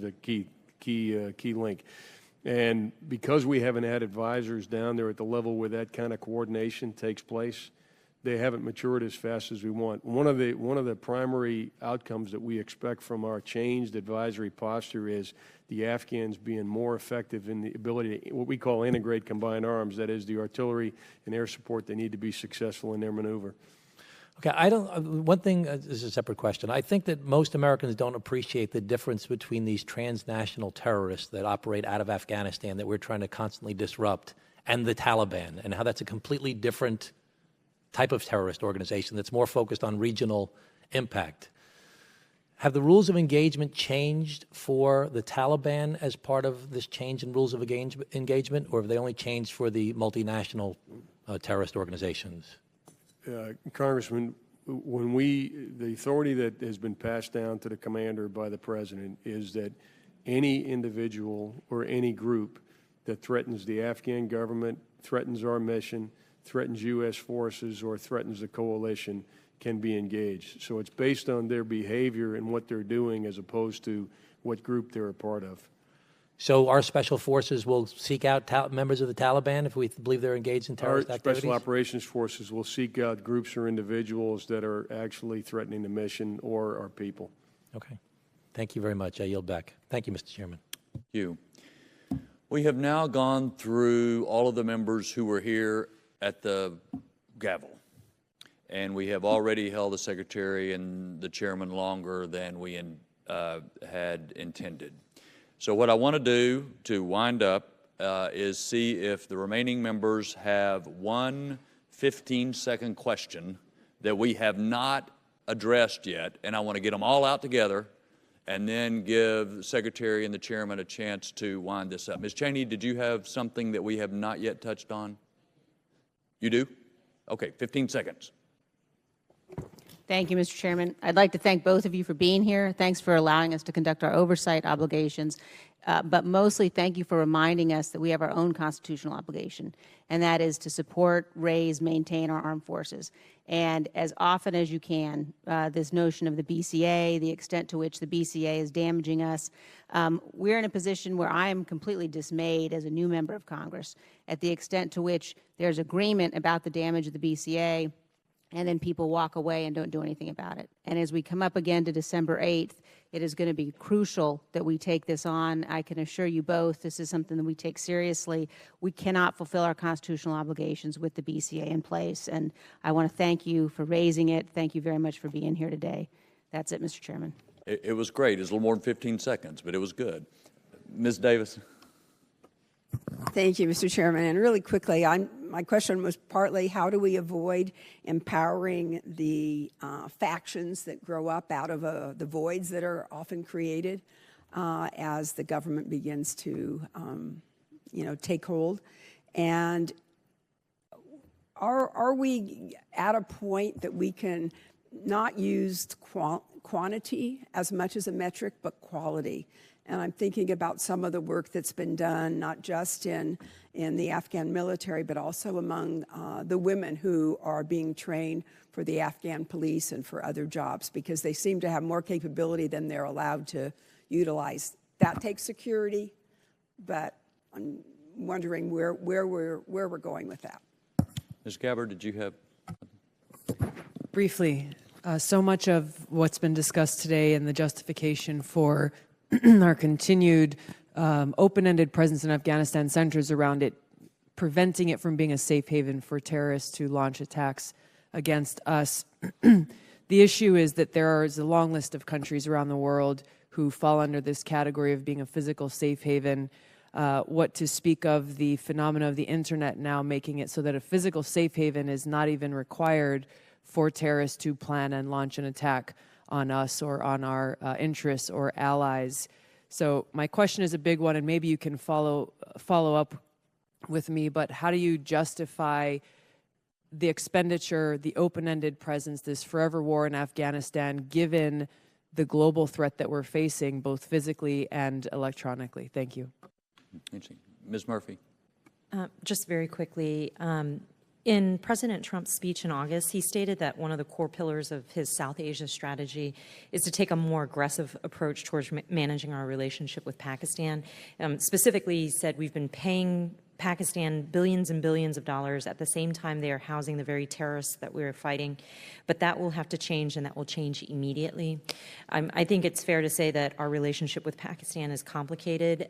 the key link. And because we haven't had advisors down there at the level where that kind of coordination takes place, they haven't matured as fast as we want. One of the primary outcomes that we expect from our changed advisory posture is the Afghans being more effective in the ability to what we call integrate combined arms, that is the artillery and air support they need to be successful in their maneuver. Okay, one thing, this is a separate question. I think that most Americans don't appreciate the difference between these transnational terrorists that operate out of Afghanistan that we're trying to constantly disrupt and the Taliban, and how that's a completely different type of terrorist organization that's more focused on regional impact. Have the rules of engagement changed for the Taliban as part of this change in rules of engagement, or have they only changed for the multinational terrorist organizations? Congressman, the authority that has been passed down to the commander by the president is that any individual or any group that threatens the Afghan government, threatens our mission, threatens U.S. forces, or threatens the coalition can be engaged. So it's based on their behavior and what they're doing as opposed to what group they're a part of. So our special forces will seek out members of the Taliban if we believe they're engaged in terrorist Our activities? special operations forces will seek out groups or individuals that are actually threatening the mission or our people. Okay. Thank you very much. I yield back. Thank you, Mr. Chairman. Thank you. We have now gone through all of the members who were here at the gavel, and we have already held the Secretary and the Chairman longer than we had intended. So what I want to do to wind up is see if the remaining members have one 15-second question that we have not addressed yet, and I want to get them all out together and then give the Secretary and the Chairman a chance to wind this up. Ms. Cheney, did you have something that we have not yet touched on? You do? Okay, 15 seconds. Thank you, Mr. Chairman. I'd like to thank both of you for being here. Thanks for allowing us to conduct our oversight obligations. But mostly, thank you for reminding us that we have our own constitutional obligation, and that is to support, raise, maintain our armed forces. And as often as you can, this notion of the BCA, the extent to which the BCA is damaging us, we're in a position where I am completely dismayed as a new member of Congress at the extent to which there's agreement about the damage of the BCA, and then people walk away and don't do anything about it. And as we come up again to December 8th, it is going to be crucial that we take this on. I can assure you both this is something that we take seriously. We cannot fulfill our constitutional obligations with the BCA in place, and I want to thank you for raising it. Thank you very much for being here today. That's it, Mr. Chairman. It was great. It was a little more than 15 seconds, but it was good. Ms. Davis. Thank you, Mr. Chairman. And really quickly, my question was partly how do we avoid empowering the factions that grow up out of the voids that are often created as the government begins to, take hold? And are we at a point that we can not use quantity as much as a metric, but quality? And I'm thinking about some of the work that's been done, not just in the Afghan military, but also among the women who are being trained for the Afghan police and for other jobs, because they seem to have more capability than they're allowed to utilize. That takes security, but I'm wondering where we're going with that. Ms. Gabbard, did you have? Briefly, so much of what's been discussed today and the justification for our continued open-ended presence in Afghanistan centers around it, preventing it from being a safe haven for terrorists to launch attacks against us. The issue is that there is a long list of countries around the world who fall under this category of being a physical safe haven. What to speak of the phenomena of the internet now making it so that a physical safe haven is not even required for terrorists to plan and launch an attack on us or on our interests or allies. So my question is a big one, and maybe you can follow up with me, but how do you justify the expenditure, the open-ended presence, this forever war in Afghanistan, given the global threat that we're facing, both physically and electronically? Thank you. Interesting. Ms. Murphy. Just very quickly, in President Trump's speech in August, he stated that one of the core pillars of his South Asia strategy is to take a more aggressive approach towards managing our relationship with Pakistan. Specifically, he said we've been paying Pakistan billions and billions of dollars. At the same time, they are housing the very terrorists that we are fighting. But that will have to change, and that will change immediately. I think it's fair to say that our relationship with Pakistan is complicated.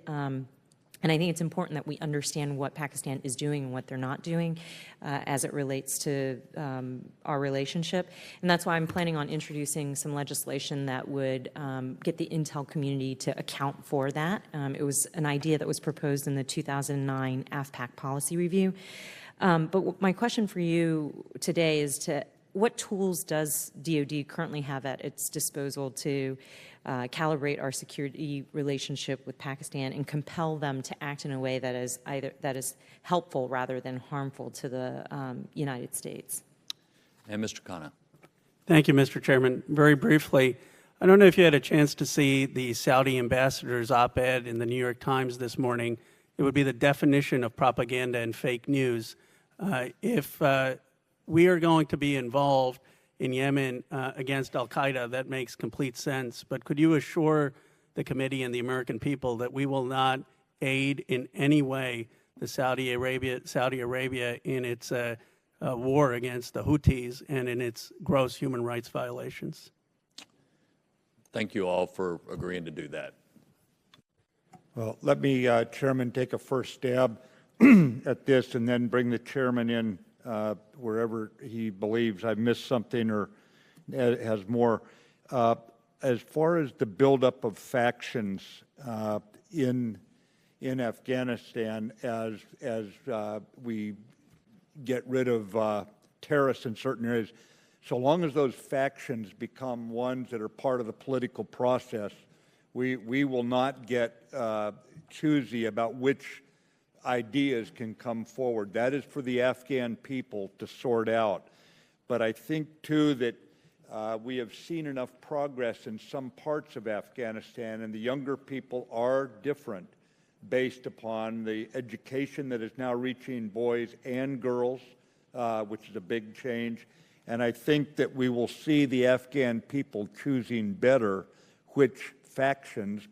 And I think it's important that we understand what Pakistan is doing and what they're not doing as it relates to our relationship. And that's why I'm planning on introducing some legislation that would get the intel community to account for that. It was an idea that was proposed in the 2009 AFPAC policy review. But my question for you today is what tools does DoD currently have at its disposal to calibrate our security relationship with Pakistan and compel them to act in a way that is helpful rather than harmful to the United States? And Mr. Khanna. Thank you, Mr. Chairman. Very briefly, I don't know if you had a chance to see the Saudi ambassador's op-ed in the New York Times this morning. It would be the definition of propaganda and fake news. If we are going to be involved in Yemen against al-Qaeda, that makes complete sense. But could you assure the committee and the American people that we will not aid in any way the Saudi Arabia in its war against the Houthis and in its gross human rights violations? Thank you all for agreeing to do that. Well, let me, Chairman, take a first stab at this and then bring the chairman in wherever he believes I missed something or has more. As far as the buildup of factions in Afghanistan, as we get rid of terrorists in certain areas, so long as those factions become ones that are part of the political process, we will not get choosy about which ideas can come forward. That is for the Afghan people to sort out. But I think, too, that we have seen enough progress in some parts of Afghanistan, and the younger people are different based upon the education that is now reaching boys and girls, which is a big change. And I think that we will see the Afghan people choosing better which factions,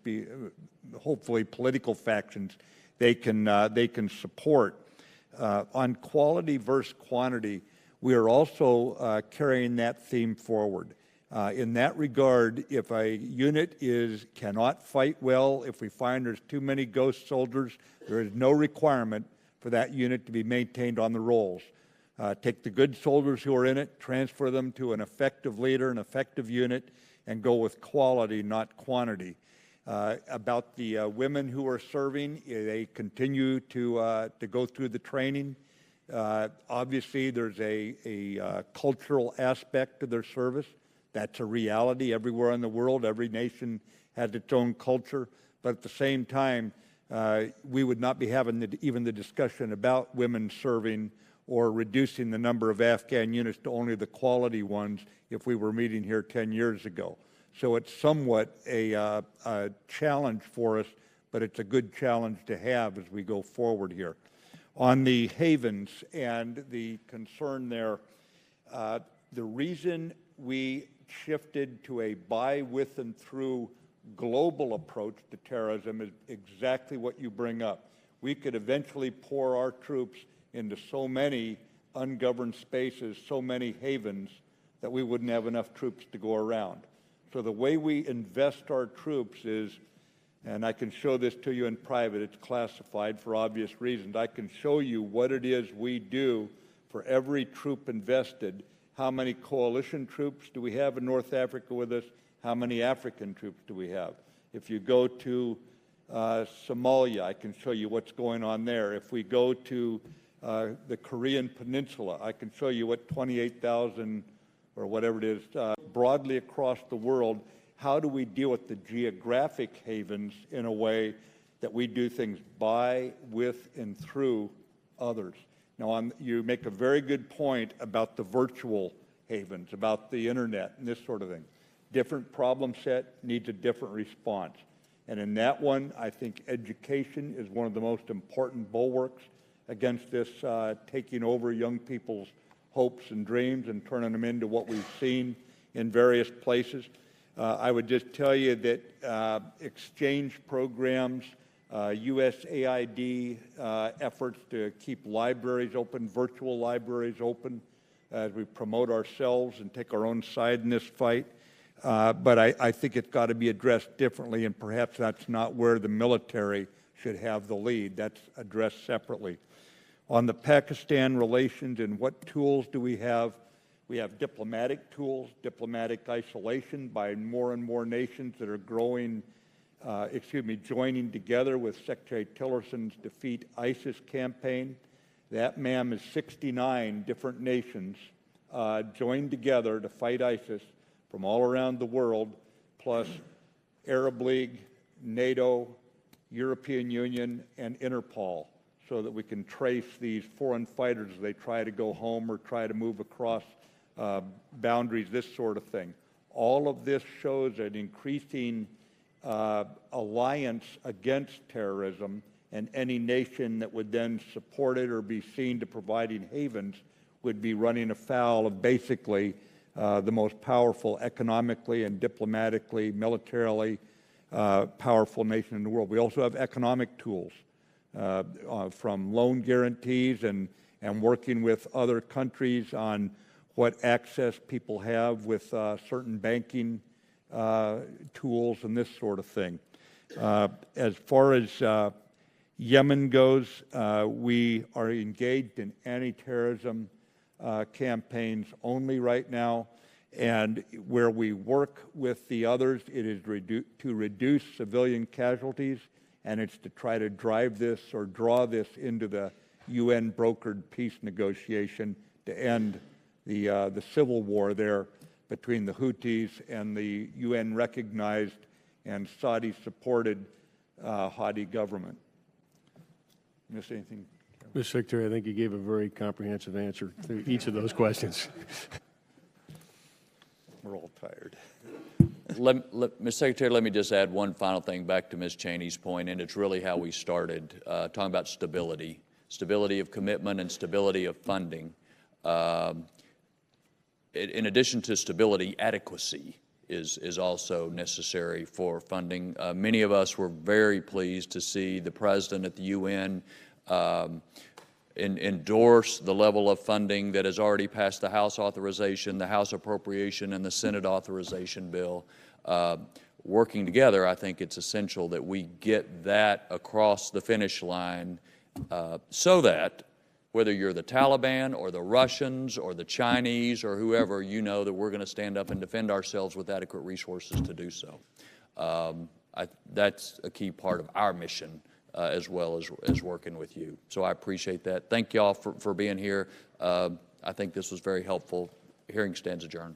hopefully political factions, they can support. On quality versus quantity, we are also carrying that theme forward. In that regard, if a unit cannot fight well, if we find there's too many ghost soldiers, there is no requirement for that unit to be maintained on the rolls. Take the good soldiers who are in it, transfer them to an effective leader, an effective unit, and go with quality, not quantity. About the women who are serving, they continue to go through the training. Obviously, there's a cultural aspect to their service. That's a reality everywhere in the world. Every nation has its own culture. But at the same time, we would not be having even the discussion about women serving or reducing the number of Afghan units to only the quality ones if we were meeting here 10 years ago. So it's somewhat a challenge for us, but it's a good challenge to have as we go forward here. On the havens and the concern there, the reason we shifted to a by, with, and through global approach to terrorism is exactly what you bring up. We could eventually pour our troops into so many ungoverned spaces, so many havens, that we wouldn't have enough troops to go around. So the way we invest our troops is, and I can show this to you in private, it's classified for obvious reasons. I can show you what it is we do for every troop invested. How many coalition troops do we have in North Africa with us? How many African troops do we have? If you go to Somalia, I can show you what's going on there. If we go to the Korean Peninsula, I can show you what 28,000 or whatever it is, broadly across the world. How do we deal with the geographic havens in a way that we do things by, with, and through others. Now, you make a very good point about the virtual havens, about the internet and this sort of thing. Different problem set needs a different response. And in that one, I think education is one of the most important bulwarks against this taking over young people's hopes and dreams and turning them into what we've seen in various places. I would just tell you that exchange programs, USAID efforts to keep libraries open, virtual libraries open, as we promote ourselves and take our own side in this fight. But I think it's got to be addressed differently, and perhaps that's not where the military should have the lead. That's addressed separately. On the Pakistan relations and what tools do we have diplomatic tools, diplomatic isolation by more and more nations that are joining together with Secretary Tillerson's Defeat ISIS campaign. That, ma'am, is 69 different nations joined together to fight ISIS from all around the world, plus Arab League, NATO, European Union, and Interpol, so that we can trace these foreign fighters as they try to go home or try to move across boundaries, this sort of thing. All of this shows an increasing alliance against terrorism, and any nation that would then support it or be seen to providing havens would be running afoul of basically the most powerful economically and diplomatically, militarily powerful nation in the world. We also have economic tools from loan guarantees and working with other countries on what access people have with certain banking tools and this sort of thing. As far as Yemen goes, we are engaged in anti-terrorism campaigns only right now, and where we work with the others, it is to reduce civilian casualties, and it's to try to drive this or draw this into the UN brokered peace negotiation to end the civil war there between the Houthis and the UN recognized and Saudi supported Hadi government. Miss anything? Mr. Secretary, I think you gave a very comprehensive answer to each of those questions. We're all tired. Mr. Secretary, let me just add one final thing back to Ms. Cheney's point, and it's really how we started, talking about stability of commitment and stability of funding. In addition to stability, adequacy is also necessary for funding. Many of us were very pleased to see the President at the UN endorse the level of funding that has already passed the House authorization, the House appropriation, and the Senate authorization bill. Working together, I think it's essential that we get that across the finish line so that whether you're the Taliban or the Russians or the Chinese or whoever, you know that we're going to stand up and defend ourselves with adequate resources to do so. That's a key part of our mission as well as working with you. So I appreciate that. Thank you all for being here. I think this was very helpful. Hearing stands adjourned.